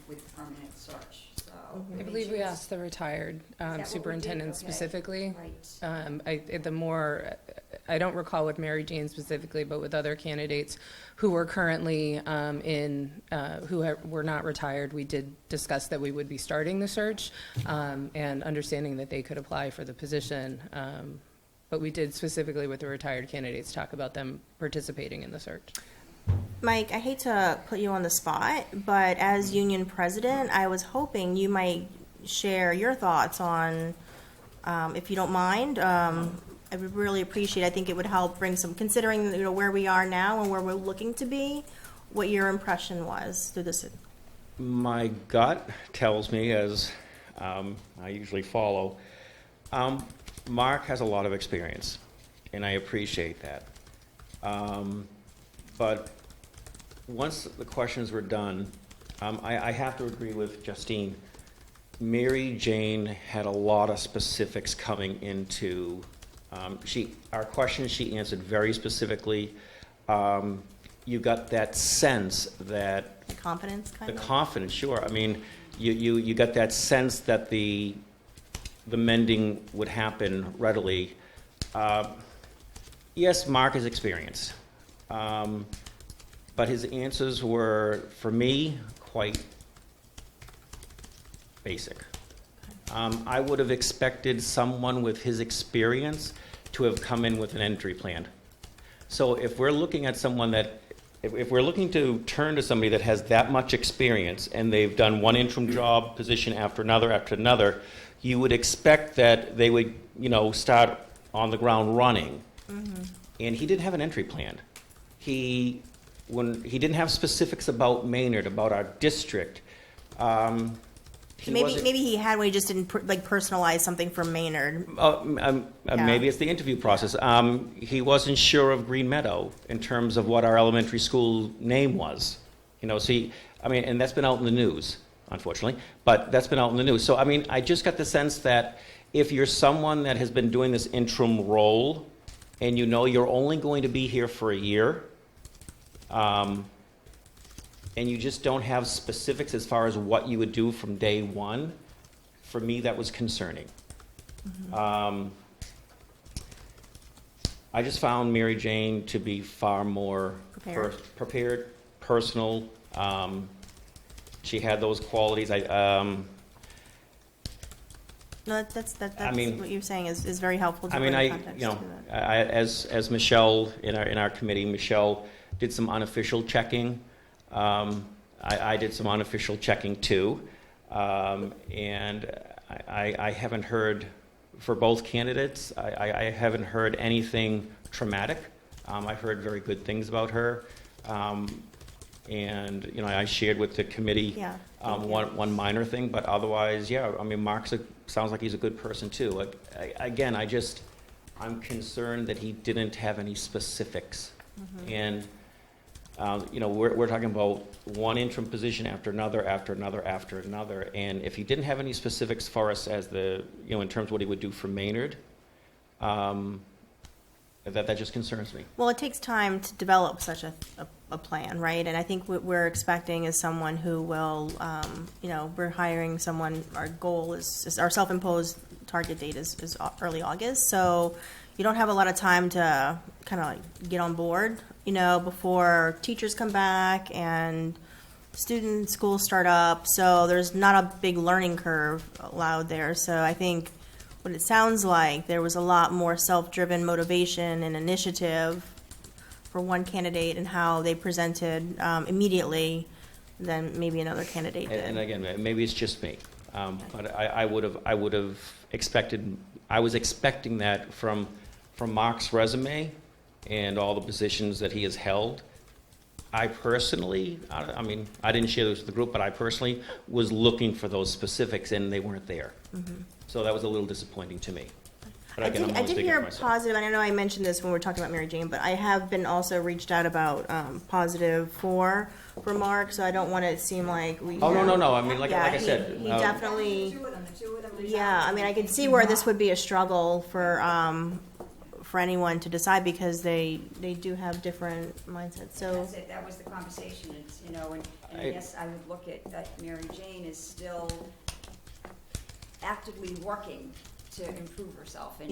S4: with the permanent search, so.
S3: I believe we asked the retired
S4: what we did?
S3: superintendent
S4: Okay.
S3: specifically.
S4: Right.
S3: I don't recall with Mary Jane specifically, but with other candidates who were currently were not retired, we did discuss that we would be starting the search, and understanding that they could apply for the position. But we did specifically with the retired candidates talk about them participating in the search.
S1: Mike, I hate to put you on the spot, but as union president, I was hoping you might share your thoughts on, if you don't mind. I would really appreciate. I think it would help bring some, considering where we are now and where we're looking to be, what your impression was through this.
S9: My gut tells me, as I usually follow, Mark has a lot of experience, and I appreciate that. But once the questions were done, I have to agree with Justine. Mary Jane had a lot of specifics coming into our questions. She answered very specifically. You got that sense that
S1: The confidence, kind
S9: the
S1: of?
S9: confidence, sure. I mean, you got that sense that the mending would happen readily. Yes, Mark is experienced, but his answers were, for me, quite basic. I would have expected someone with his experience to have come in with an entry plan. So if we're looking at someone that, if we're looking to turn to somebody that has that much experience and they've done one interim job position after another, you would expect that they would, start on the ground running. Mm-hmm. And he didn't have an entry plan. He didn't have specifics about Maynard, about our district.
S1: Maybe he had when he just didn't personalize something for Maynard.
S9: Maybe it's the interview process. He wasn't sure of Green Meadow in terms of what our elementary school name was. And that's been out in the news, unfortunately, but that's been out in the news. So, I just got the sense that if you're someone that has been doing this interim role and you're only going to be here for a year, and you just don't have specifics as far as what you would do from day one, for me, that was concerning. Mm-hmm. I just found Mary Jane to be far more prepared, personal. She had those qualities.
S1: No, that's what you're saying is very helpful. To
S9: as Michelle in our committee, Michelle did some unofficial checking. I did some unofficial checking too, and I haven't heard, for both candidates, I haven't heard anything traumatic. I've heard very good things about her, and I shared with the committee one minor thing, but otherwise, Mark sounds like he's a good person too. I'm concerned that he didn't have any specifics, and. We're talking about one interim position after another, and if he didn't have any specifics for us as in terms of what he would do for Maynard, that just concerns me.
S1: Well, it takes time to develop such a plan, right? And I think what we're expecting is someone who will, we're hiring someone. Our goal is our self-imposed target date is early August, so you don't have a lot of time to kind of get on board, before teachers come back and schools start up. So there's not a big learning curve allowed there. So I think what it sounds like, there was a lot more self-driven motivation and initiative for one candidate and how they presented immediately than maybe another candidate did.
S9: And again, maybe it's just me, but I would have expected. I was expecting that from Mark's resume and all the positions that he has held. I personally, I didn't share this with the group, but I personally was looking for those specifics, and they weren't there. Mm-hmm. So that was a little disappointing to me. But again,
S1: I did hear positive, and I know I mentioned this when we were talking about Mary Jane, but I have been also reached out about positive for Mark, so I don't want it to seem like we...
S9: Oh, no. Like I said...
S1: He definitely...
S4: The two of them.
S1: Yeah, I could see where this would be a struggle for anyone to decide because they do have different mindsets. So
S4: that's it. That was the conversation. It's and yes, I would look at that. Mary Jane is still actively working to improve herself, and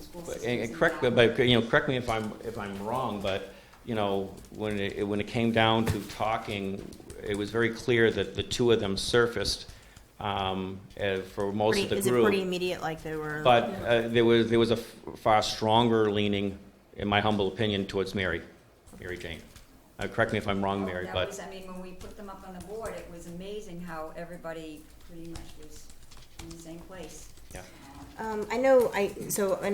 S4: school systems.
S9: And correct me if I'm wrong, but when it came down to talking, it was very clear that the two of them surfaced for most of the
S1: Is it
S9: group.
S1: pretty immediate, like they were?
S9: But there was a far stronger leaning, in my humble opinion, towards Mary Jane. Correct me if I'm wrong, Mary,
S4: That
S9: but
S4: was, I mean, when we put them up on the board, it was amazing how everybody pretty much was in the same place.
S9: yeah.
S1: I know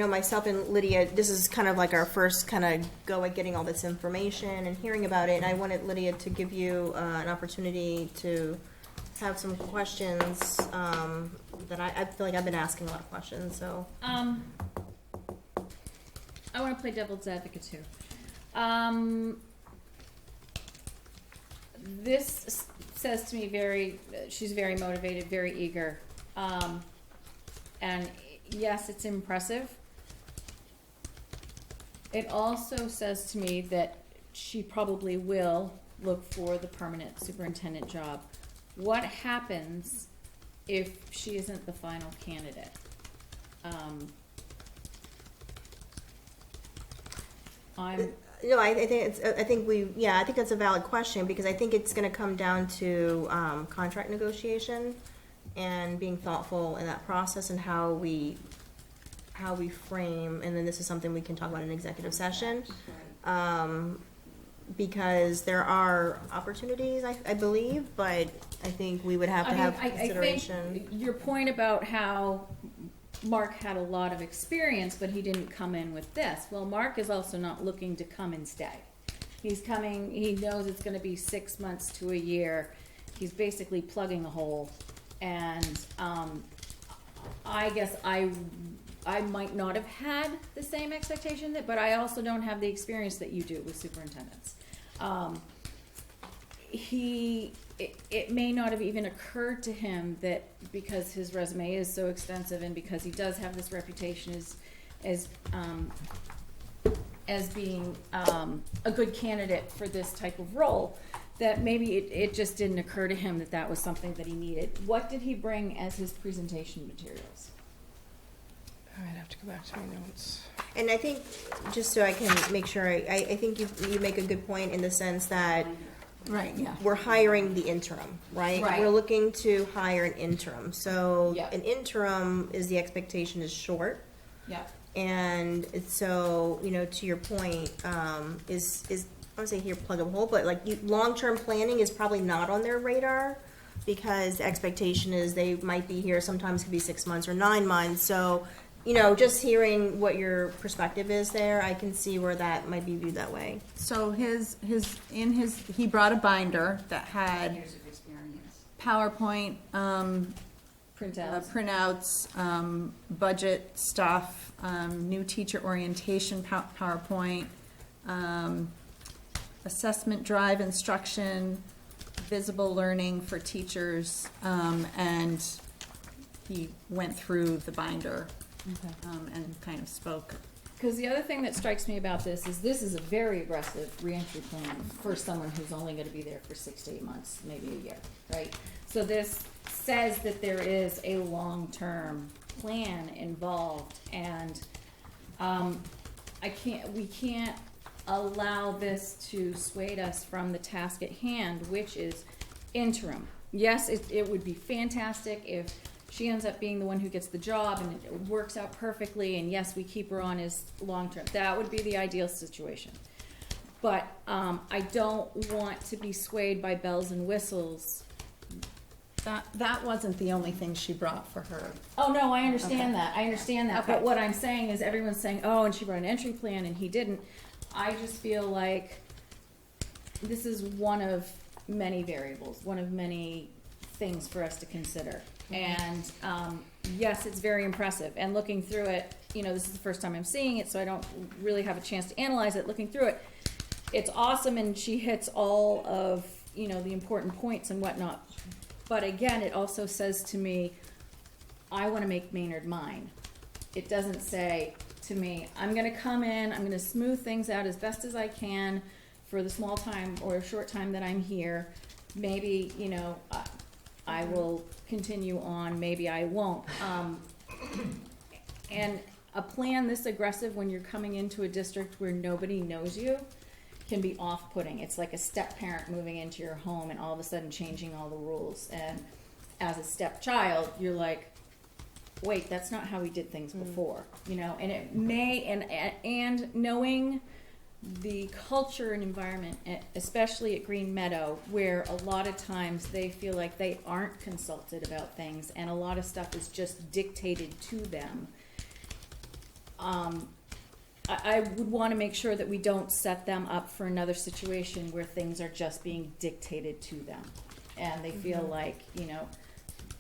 S1: myself and Lydia, this is kind of like our first kind of go at getting all this information and hearing about it. And I wanted Lydia to give you an opportunity to have some questions that I feel like I've been asking a lot of questions. So
S5: I want to play devil's advocate too. This says to me she's very motivated, very eager. And yes, it's impressive. It also says to me that she probably will look for the permanent superintendent job. What happens if she isn't the final candidate?
S1: I think that's a valid question, because I think it's going to come down to contract negotiation and being thoughtful in that process and how we frame. And then this is something we can talk about in executive session, because there are opportunities, I believe, but I think we would have to have consideration.
S5: I think your point about how Mark had a lot of experience, but he didn't come in with this. Well, Mark is also not looking to come and stay. He's coming, he knows it's gonna be 6 months to a year. He's basically plugging a hole. And I guess I might not have had the same expectation, but I also don't have the experience that you do with superintendents. It may not have even occurred to him that because his resume is so extensive and because he does have this reputation as being a good candidate for this type of role, that maybe it just didn't occur to him that that was something that he needed. What did he bring as his presentation materials?
S3: I'd have to go back to my notes.
S1: And I think, just so I can make sure, I think you make a good point in the sense that
S6: Right, yeah.
S1: we're hiring the interim, right?
S5: Right.
S1: We're looking to hire an interim. So
S5: Yeah.
S1: an interim is, the expectation is short.
S5: Yeah.
S1: And so, to your point, is I would say here plug a hole, but like long-term planning is probably not on their radar, because the expectation is they might be here, sometimes could be 6 months or 9 months. So, just hearing what your perspective is there, I can see where that might be viewed that way.
S6: So he brought a binder that had
S4: Years of experience.
S6: PowerPoint,
S5: Printouts.
S6: budget stuff, new teacher orientation PowerPoint, assessment drive instruction, visible learning for teachers, and he went through the binder and kind of spoke.
S5: Because the other thing that strikes me about this is a very aggressive reentry plan for someone who's only going to be there for 6 to 8 months, maybe a year, right? So this says that there is a long-term plan involved, and we can't allow this to sway us from the task at hand, which is interim. Yes, it would be fantastic if she ends up being the one who gets the job and it works out perfectly, and yes, we keep her on as long-term. That would be the ideal situation. But I don't want to be swayed by bells and whistles.
S6: That wasn't the only thing she brought for her.
S5: Oh, no, I understand that. I understand that.
S6: Okay.
S5: But what I'm saying is everyone's saying, oh, and she brought an entry plan and he didn't. I just feel like this is one of many variables, one of many things for us to consider. And yes, it's very impressive. And looking through it, this is the first time I'm seeing it, so I don't really have a chance to analyze it. Looking through it, it's awesome, and she hits all of the important points and whatnot. But again, it also says to me, I want to make Maynard mine. It doesn't say to me, I'm going to come in, I'm going to smooth things out as best as I can for the small time or short time that I'm here. Maybe, I will continue on, maybe I won't. And a plan this aggressive when you're coming into a district where nobody knows you can be off-putting. It's like a step parent moving into your home and all of a sudden changing all the rules. And as a stepchild, you're like, wait, that's not how we did things before, you know, and it may, and knowing the culture and environment, especially at Green Meadow, where a lot of times they feel like they aren't consulted about things and a lot of stuff is just dictated to them. I would want to make sure that we don't set them up for another situation where things are just being dictated to them. And they feel like, you know,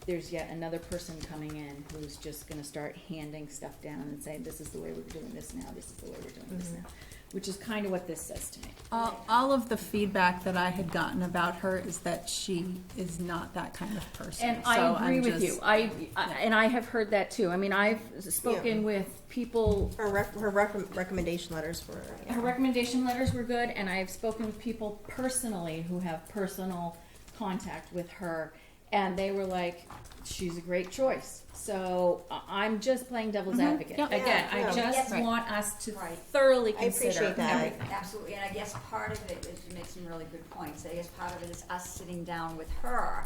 S5: there's yet another person coming in who's just going to start handing stuff down and saying, this is the way we're doing this now, this is the way we're doing this now. Which is kind of what this says to me.
S6: All of the feedback that I had gotten about her is that she is not that kind of person.
S5: And I agree with you. And I have heard that too. I mean, I've spoken with people.
S1: Her recommendation letters were. Yeah.
S5: Her recommendation letters were good, and I've spoken with people personally who have personal contact with her, and they were like, she's a great choice. So I'm just playing devil's advocate.
S6: Yep.
S5: Again,
S1: Yeah,
S5: I just
S6: Right.
S5: want us to
S4: Right.
S5: thoroughly
S1: I appreciate
S5: consider
S1: that.
S5: everything.
S4: Absolutely, and I guess part of it is, you make some really good points, I guess part of it is us sitting down with her,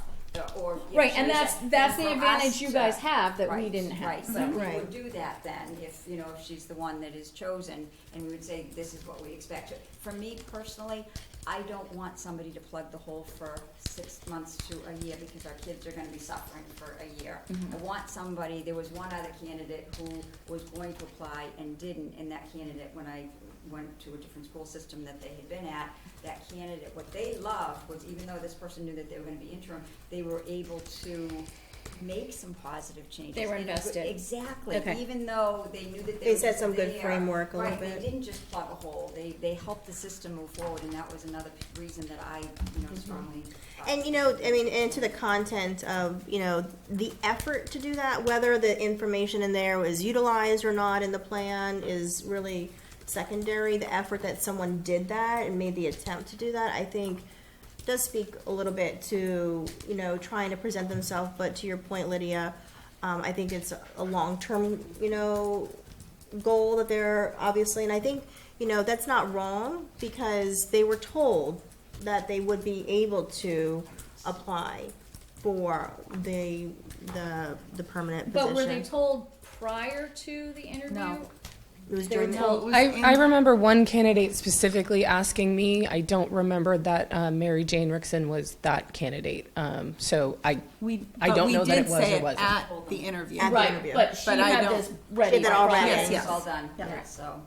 S4: or.
S5: Right, and that's the
S4: for us
S5: advantage you
S4: to-
S5: guys have that we
S4: Right,
S5: didn't have.
S4: Right,
S5: So-
S4: but we
S1: Right.
S4: would do that then, if, you know, if she's the one that is chosen, and we would say, this is what we expect. For me personally, I don't want somebody to plug the hole for 6 months to a year, because our kids are gonna be suffering for a year. I want somebody, there was one other candidate who was going to apply and didn't, and that candidate, when I went to a different school system that they had been at, that candidate, what they loved was, even though this person knew that they were gonna be interim, they were able to make some positive changes.
S5: They were
S4: And
S5: invested.
S4: Exactly,
S5: Okay.
S4: even though they knew that
S1: They
S4: were
S1: set
S4: just
S1: some good
S4: there.
S1: framework a little
S4: Right,
S1: bit.
S4: they didn't just plug a hole, they helped the system move forward, and that was another reason that I, you know, strongly.
S1: And, you know, I mean, and to the content of, you know, the effort to do that, whether the information in there was utilized or not in the plan is really secondary. The effort that someone did that and made the attempt to do that, I think, does speak a little bit to, you know, trying to present themselves. But to your point, Lydia, I think it's a long-term, you know, goal that they're obviously, and I think, you know, that's not wrong, because they were told that they would be able to apply for the permanent position.
S5: But were they told prior to the interview?
S6: No.
S1: It was
S5: They were
S1: during the,
S5: told-
S10: I remember one candidate specifically asking me. I don't remember that Mary Jane Rickson was that candidate. So I don't know that it was or wasn't.
S6: At the interview.
S1: At the
S5: Right,
S1: interview.
S5: but she
S6: But I
S5: had
S6: don't-
S5: this ready.
S1: She had that all ready.
S6: Yes,
S4: It's all done,
S1: Yeah.
S4: yeah, so.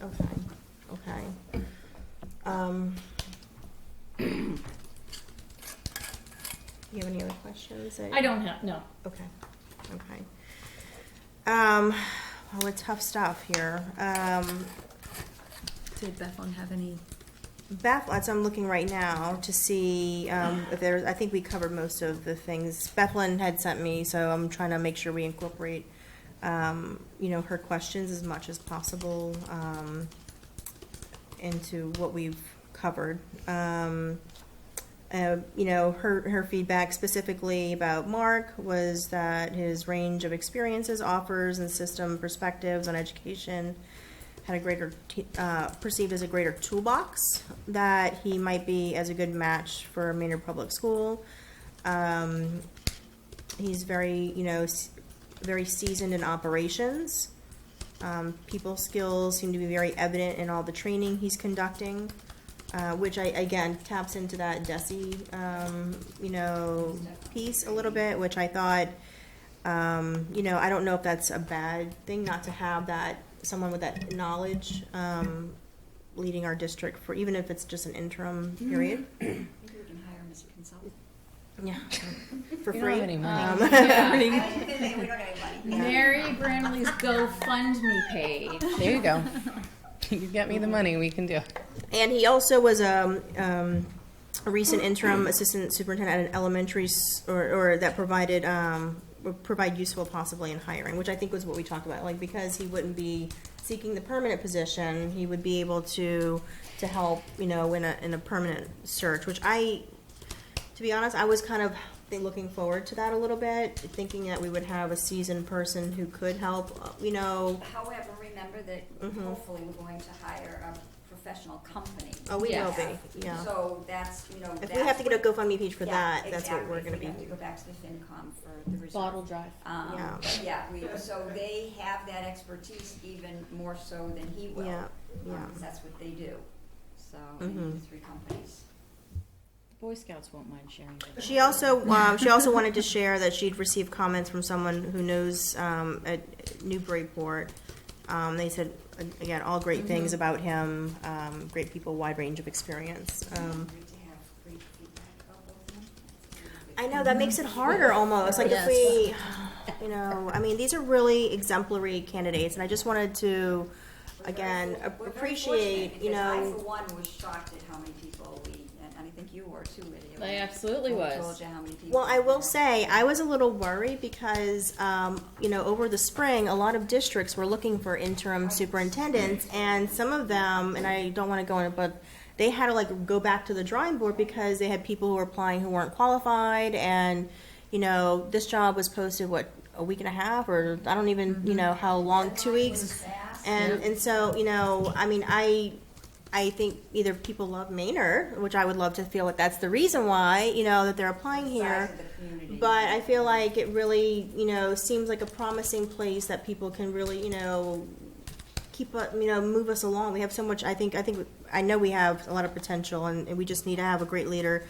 S1: okay. You have any other questions?
S5: I don't have, no.
S1: Okay, okay. Well, it's tough stuff here.
S6: Did Bethlehem have any?
S1: Beth, as I'm looking right now to see if there's, I think we covered most of the things Bethlyn had sent me, so I'm trying to make sure we incorporate, you know, her questions as much as possible into what we've covered. You know, her feedback specifically about Mark was that his range of experiences, offers, and system perspectives on education had a greater, perceived as a greater toolbox, that he might be as a good match for Maynard Public School. He's very, you know, very seasoned in operations. People skills seem to be very evident in all the training he's conducting, which again taps into that DESE, you know, piece a little bit, which I thought, you know, I don't know if that's a bad thing not to have that, someone with that knowledge leading our district for, even if it's just an interim period.
S4: Maybe we can hire him as a consultant.
S1: Yeah, for
S10: We
S1: free.
S10: don't have any money.
S5: Yeah.
S4: We don't have any money.
S5: Mary Branley's GoFundMe page.
S10: There you go. You get me the money, we can do it.
S1: And he also was a recent interim assistant superintendent at an elementary, or that provided, would provide useful possibly in hiring, which I think was what we talked about. Like, because he wouldn't be seeking the permanent position, he would be able to help, you know, in a permanent search, which to be honest, I was kind of looking forward to that a little bit, thinking that we would have a seasoned person who could help, you know.
S4: However, remember that hopefully we're going to hire a professional company.
S1: Oh, we
S2: Yes.
S1: will be, yeah.
S4: So that's, you know.
S1: If we
S4: that's
S1: have to get a
S4: what-
S1: GoFundMe page for
S4: Yeah,
S1: that, that's what we're gonna
S4: exactly.
S1: be.
S4: We have to go back to the FinCom for the reserve.
S2: Bottle drive.
S1: Yeah.
S4: Yeah, so they have that expertise even more so than he will.
S1: Yeah, yeah.
S4: 'Cause that's what they do. So,
S1: Mhm.
S4: in the 3 companies.
S2: Boy Scouts won't mind sharing that.
S1: She also wanted to share that she'd received comments from someone who knows at Newburyport. They said again all great things about him. Great people, wide range of experience.
S4: Great to have great feedback about both of them.
S1: I know that makes it harder almost. Like if we, you know, I mean, these are really exemplary candidates, and I just wanted to, again,
S4: We're very
S1: appreciate,
S4: fortunate
S1: you
S4: because I,
S1: know.
S4: for one, was shocked at how many people and I think you were too, Lydia.
S2: I absolutely was.
S4: Told you how many people.
S1: Well, I will say, I was a little worried because, you know, over the spring, a lot of districts were looking for interim superintendents, and some of them, and I don't want to go into, but they had to like go back to the drawing board because they had people who were applying who weren't qualified, and, you know, this job was posted, what, a week and a half, or I don't even, you know, how long, 2 weeks? And so, you know, I mean, I think either people love Maynard, which I would love to feel like that's the reason why, you know, that they're applying here. But I feel like it really, you know, seems like a promising place that people can really, you know, keep up, you know, move us along. We have so much, I know we have a lot of potential, and we just need to have a great leader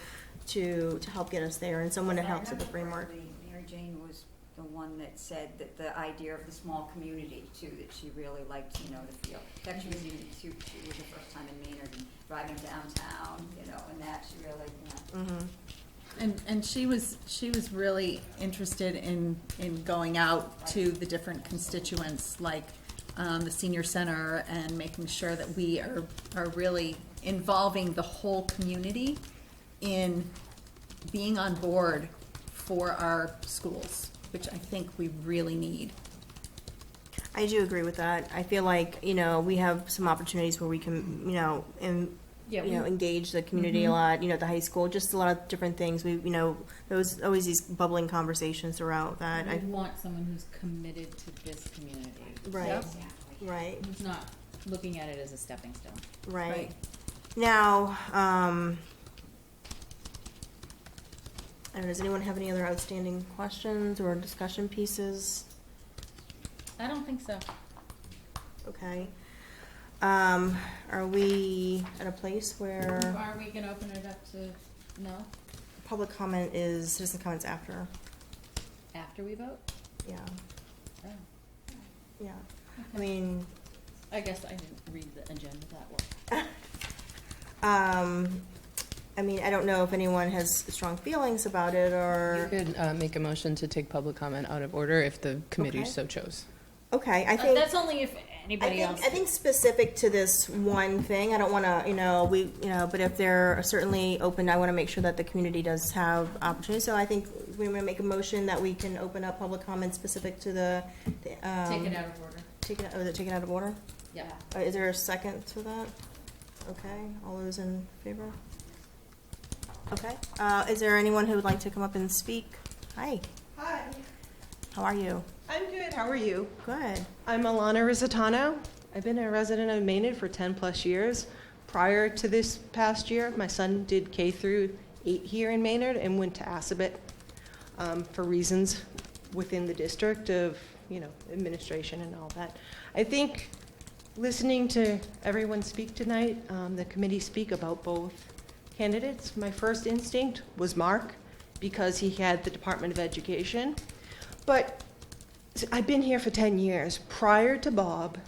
S1: to help get us there, and someone that helps with the framework.
S4: Mary Jane was the one that said that the idea of the small community too, that she really liked, you know, to feel. In fact, she was the first time in Maynard and driving downtown, you know, and that she really, you know.
S6: And she was really interested in going out to the different constituents, like the senior center, and making sure that we are really involving the whole community in being on board for our schools, which I think we really need.
S1: I do agree with that. I feel like, you know, we have some opportunities where we can, you know, engage the community a lot, you know, at the high school, just a lot of different things. We, you know, there was always these bubbling conversations throughout that.
S2: I want someone who's committed to this community.
S1: Right.
S2: Yep.
S1: Right.
S2: Who's not looking at it as a stepping stone.
S1: Right. Now, I don't know, does anyone have any other outstanding questions or discussion pieces?
S2: I don't think so.
S1: Okay. Are we at a place where
S2: Are we gonna open it up to, no,
S1: public comment is, citizen comments after?
S2: after we vote?
S1: Yeah,
S2: Oh,
S1: yeah. I mean,
S2: I guess I didn't read the agenda that well.
S1: I mean, I don't know if anyone has strong feelings about it,
S10: You
S1: or,
S10: could make a motion to take public comment out of order if the committee
S1: Okay.
S10: so chose.
S1: okay, I think.
S2: That's only if anybody else.
S1: I think specific to this one thing, I don't want to, you know, but if they're certainly open, I want to make sure that the community does have opportunity. So I think we're going to make a motion that we can open up public comment specific to the.
S2: Take it out of order.
S1: Is it taken out of order?
S2: Yeah.
S1: Is there a second to that? Okay, all those in favor? Okay, is there anyone who would like to come up and speak? Hi,
S11: Hi,
S1: how are you?
S11: I'm good. How are you?
S1: Good.
S11: I'm Alana Rizzatano. I've been a resident of Maynard for 10 plus years. Prior to this past year, my son did K through 8 here in Maynard and went to Assabet for reasons within the district of, you know, administration and all that. I think listening to everyone speak tonight, the committee speak about both candidates, my first instinct was Mark, because he had the Department of Education. But I've been here for 10 years, prior to Bob,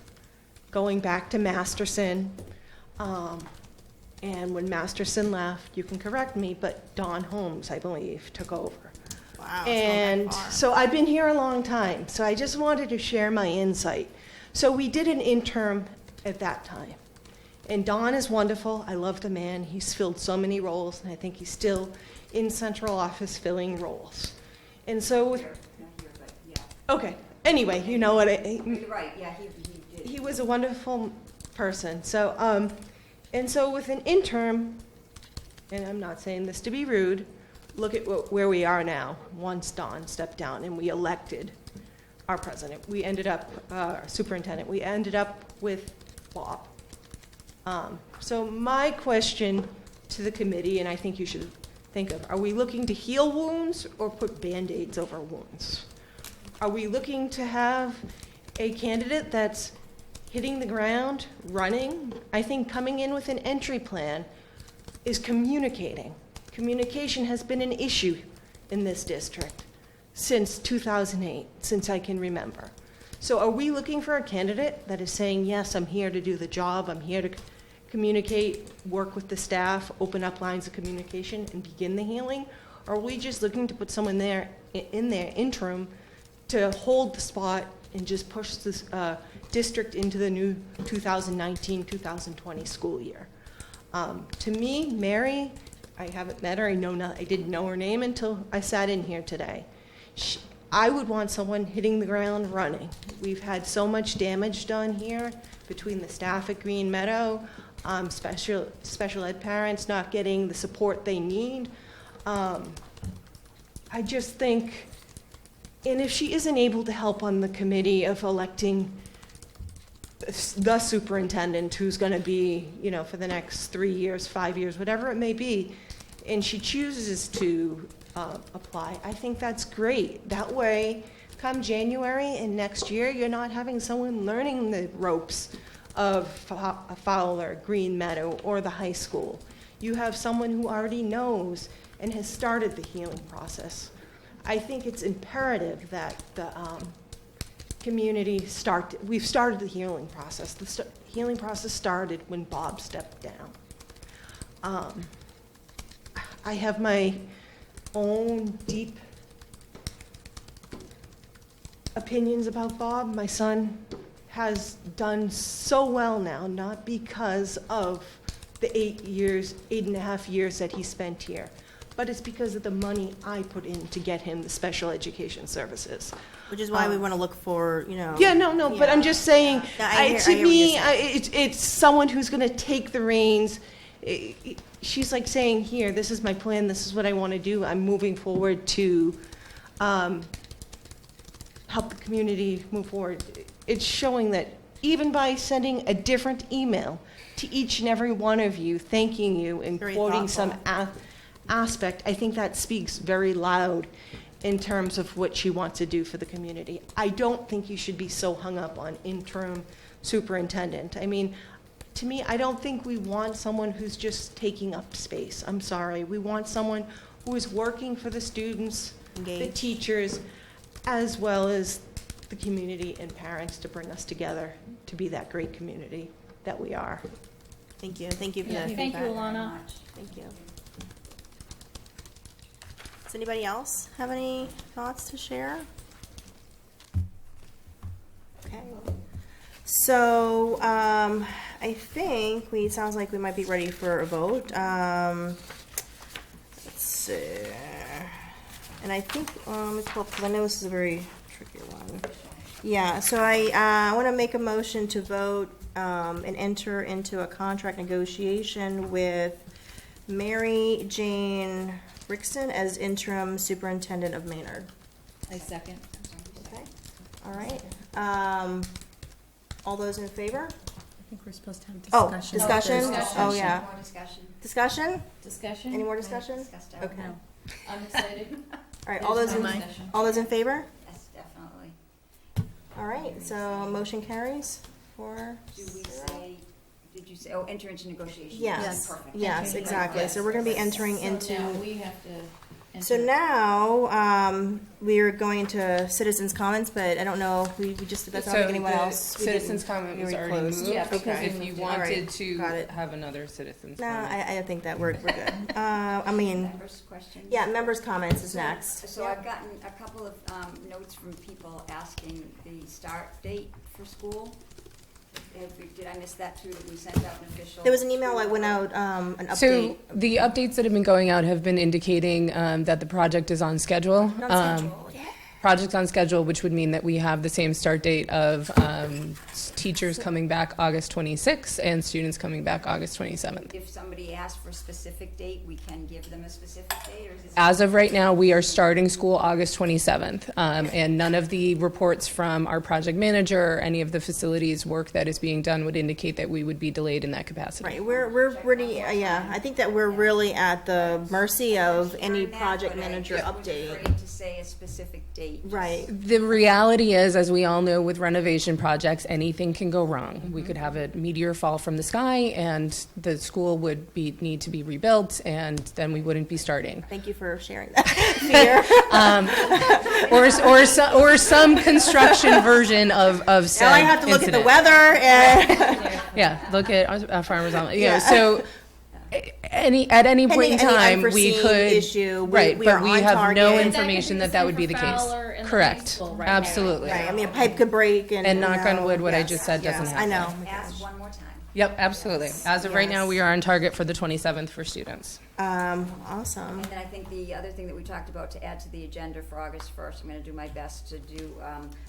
S11: going back to Masterson. And when Masterson left, you can correct me, but Don Holmes, I believe, took over.
S1: Wow.
S11: And so I've been here a long time, so I just wanted to share my insight. So we did an interim at that time. And Don is wonderful. I love the man. He's filled so many roles, and I think he's still in central office filling roles. And so,
S4: Not here, but yeah.
S11: okay, anyway, you know what
S4: You're right, yeah, he did.
S11: he was a wonderful person. So, and so with an interim, and I'm not saying this to be rude, look at where we are now. Once Don stepped down and we elected our president, we ended up, our superintendent, we ended up with Bob. So my question to the committee, and I think you should think of, are we looking to heal wounds or put Band-Aids over wounds? Are we looking to have a candidate that's hitting the ground, running? I think coming in with an entry plan is communicating. Communication has been an issue in this district since 2008, since I can remember. So are we looking for a candidate that is saying, yes, I'm here to do the job, I'm here to communicate, work with the staff, open up lines of communication, and begin the healing? Or are we just looking to put someone there, in there, interim, to hold the spot and just push this district into the new 2019-2020 school year? To me, Mary, I haven't met her, I didn't know her name until I sat in here today. I would want someone hitting the ground running. We've had so much damage done here between the staff at Green Meadow, special ed parents not getting the support they need. I just think, and if she isn't able to help on the committee of electing the superintendent who's going to be, for the next 3 years, 5 years, whatever it may be, and she chooses to apply, I think that's great. That way, come January and next year, you're not having someone learning the ropes of Fowler, Green Meadow, or the high school. You have someone who already knows and has started the healing process. I think it's imperative that the community we've started the healing process. The healing process started when Bob stepped down. I have my own deep opinions about Bob. My son has done so well now, not because of the 8.5 years that he spent here, but it's because of the money I put in to get him the special education services.
S1: Which is why we want to look for,
S11: Yeah, no, but I'm just saying,
S1: No, I hear
S11: to
S1: what
S11: me,
S1: you're
S11: it's someone who's going to take the reins. She's like saying, here, this is my plan, this is what I want to do. I'm moving forward to help the community move forward. It's showing that even by sending a different email to each and every one of you, thanking you and
S1: Very
S11: quoting some
S1: thoughtful.
S11: aspect, I think that speaks very loud in terms of what she wants to do for the community. I don't think you should be so hung up on interim superintendent. I mean, to me, I don't think we want someone who's just taking up space. I'm sorry. We want someone who is working for the students, the
S1: Engaged.
S11: teachers, as well as the community and parents to bring us together to be that great community that we are.
S1: Thank you. Thank you for
S5: Yeah,
S1: that
S5: thank you,
S1: feedback.
S5: Alana.
S1: Thank you. Does anybody else have any thoughts to share? Okay. So, I think sounds like we might be ready for a vote. Let's see. And I think, it's called, because I know this is a very tricky one. Yeah, so I want to make a motion to vote and enter into a contract negotiation with Mary Jane Rickson as interim superintendent of Maynard.
S5: I second.
S1: Okay, all right. All those in favor?
S6: I think we're supposed to have
S1: Oh,
S6: discussion.
S1: discussion?
S5: Discussion.
S1: Oh, yeah.
S4: More discussion.
S1: Discussion?
S5: Discussion?
S1: Any more discussion?
S4: Discussed
S1: Okay.
S4: out.
S5: I'm excited.
S1: All right, all those in,
S5: Discussion.
S1: all those in favor?
S4: Yes, definitely.
S1: All right, so motion carries for.
S4: Do we say, did you say, enter into negotiations?
S1: Yes,
S4: Perfect.
S1: yes,
S5: Okay.
S1: exactly.
S5: Yes.
S1: So we're gonna be entering
S5: So
S1: into.
S5: now we have to
S1: So
S5: enter.
S1: now, we're going into citizens' comments, but I don't know, we just, that's not
S10: So
S1: anyone
S10: the
S1: else. We
S10: Citizens'
S1: didn't-
S10: comment
S1: we
S10: was already
S1: closed.
S10: moved.
S5: Yeah, because
S1: Okay.
S10: If you
S1: All right,
S10: wanted to
S1: got it.
S10: have another citizens'
S1: No,
S10: comment.
S1: I think that we're good. I mean,
S4: Members' questions?
S1: yeah, members' comments is next.
S4: So I've gotten a couple of notes from people asking the start date for school. Did I miss that too, that we sent out an official?
S1: There was an email I went out, an update.
S10: So the updates that have been going out have been indicating that the project is on schedule.
S1: Not scheduled.
S10: projects on schedule, which would mean that we have the same start date of teachers coming back August 26th and students coming back August 27th.
S4: If somebody asks for a specific date, we can give them a specific date, or is it?
S10: As of right now, we are starting school August 27th, and none of the reports from our project manager or any of the facilities work that is being done would indicate that we would be delayed in that capacity.
S1: Right, we're pretty, yeah, I think that we're really at the mercy of any project manager
S4: I'm
S1: updating.
S4: afraid to say a specific date.
S1: Right.
S10: The reality is, as we all know with renovation projects, anything can go wrong. We could have a meteor fall from the sky and the school would need to be rebuilt, and then we wouldn't be starting.
S1: Thank you for sharing that fear.
S10: Or some construction version of said
S1: Now I have to look at the
S10: incident.
S1: weather and.
S10: Yeah, look at Farmers Omelet. Yeah, so at any point in time, we
S1: unforeseen
S10: could.
S1: issue,
S10: right,
S1: we are
S10: but we
S1: on
S10: have no
S1: target.
S10: information that would be the case. Correct. Absolutely.
S1: Right, I mean, a pipe could break and.
S10: And knock on
S1: you know,
S10: wood, what I
S1: yes,
S10: just said doesn't
S1: yes,
S10: happen.
S1: I know.
S4: Ask one more time.
S10: Yep, absolutely. As of right now, we are on target for the 27th for students.
S1: Awesome.
S4: And then I think the other thing that we talked about to add to the agenda for August 1st, I'm gonna do my best to do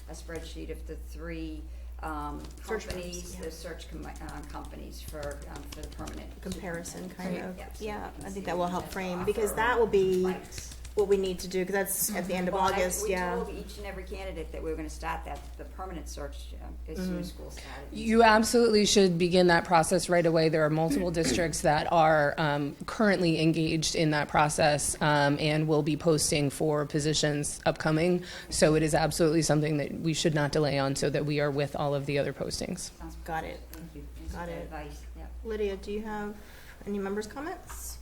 S4: a spreadsheet of the three companies, the search companies for the permanent.
S1: Comparison, kind of.
S4: Yep.
S1: Yeah, I think that will help frame, because that will be
S4: Lights.
S1: what we need to do, because that's at the end of
S4: Well,
S1: August, yeah.
S4: We told each and every candidate that we were gonna start the permanent search as soon as school started.
S10: You absolutely should begin that process right away. There are multiple districts that are currently engaged in that process and will be posting for positions upcoming. So it is absolutely something that we should not delay on, so that we are with all of the other postings.
S4: Sounds
S1: Got it.
S4: Thank you. Thanks for
S1: Got
S4: that
S1: it.
S4: advice. Yep.
S1: Lydia, do you have any members' comments?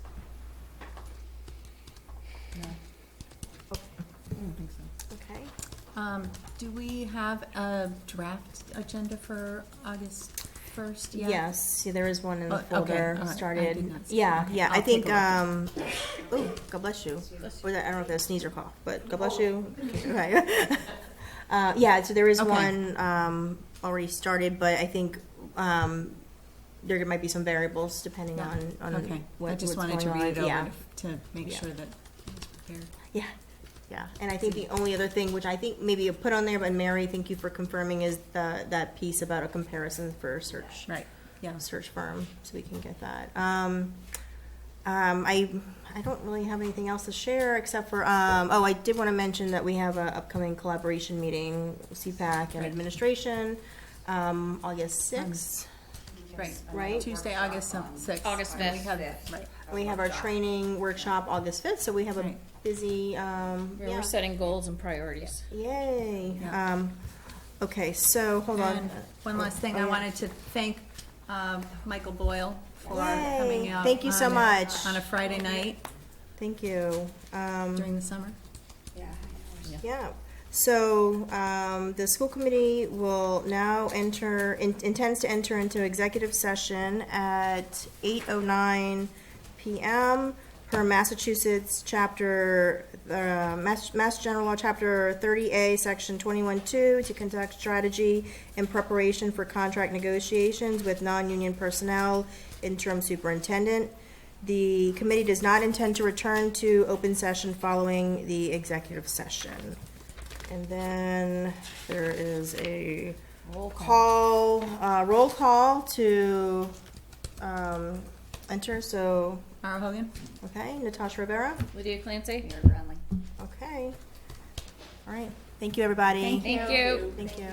S1: Okay.
S6: Do we have a draft agenda for August 1st yet?
S1: Yes, yeah, there is one in the
S6: Oh, okay.
S1: folder,
S6: All right. I
S1: started.
S6: did not see
S1: Yeah,
S6: it.
S1: yeah, I
S6: I'll
S1: think,
S6: take a
S1: oh, God bless you. Or that, I don't know if that's sneeze or cough, but God bless you. Okay. Yeah, so there is
S6: Okay.
S1: one, already started, but I think, there might be some variables depending
S6: Yeah.
S1: on
S6: Okay,
S1: what,
S6: I
S1: what's
S6: just
S1: going
S6: wanted
S1: on.
S6: to read it
S1: Yeah.
S6: over to make
S1: Yeah.
S6: sure that it's prepared.
S1: Yeah, yeah, and I think the only other thing, which I think maybe you put on there, but Mary, thank you for confirming, is that piece about a comparison for search.
S6: Right, yeah.
S1: Search firm, so we can get that. I don't really have anything else to share except for, I did want to mention that we have an upcoming collaboration meeting, CPAC and administration, August 6th.
S6: Right.
S1: Right.
S6: Tuesday, August 6th.
S2: August
S6: And we
S2: 5th.
S6: have- Right.
S1: We have our training workshop August 5th, so we have a
S6: Right.
S1: busy,
S2: Where
S1: yeah.
S2: we're setting goals and priorities.
S1: Yay.
S6: Yeah.
S1: Okay, so, hold on.
S6: And one last thing,
S1: Oh,
S6: I
S1: yeah.
S6: wanted to thank Michael Boyle for
S1: Yay.
S6: coming out.
S1: Thank you so much.
S6: On a Friday night
S1: Thank you.
S6: during the summer.
S4: Yeah.
S1: Yeah. So, the school committee will now intends to enter into executive session at 8:09 PM per Massachusetts chapter, Mass General Law, Chapter 30A, Section 21-2, to conduct strategy in preparation for contract negotiations with non-union personnel, interim superintendent. The committee does not intend to return to open session following the executive session. And then there is a roll call to enter, so,
S6: Mara Hogan?
S1: okay, Natasha Rivera,
S2: Lydia Clancy?
S4: Mayor Brownlee.
S1: okay. All right, thank you, everybody.
S2: Thank you.
S1: Thank you.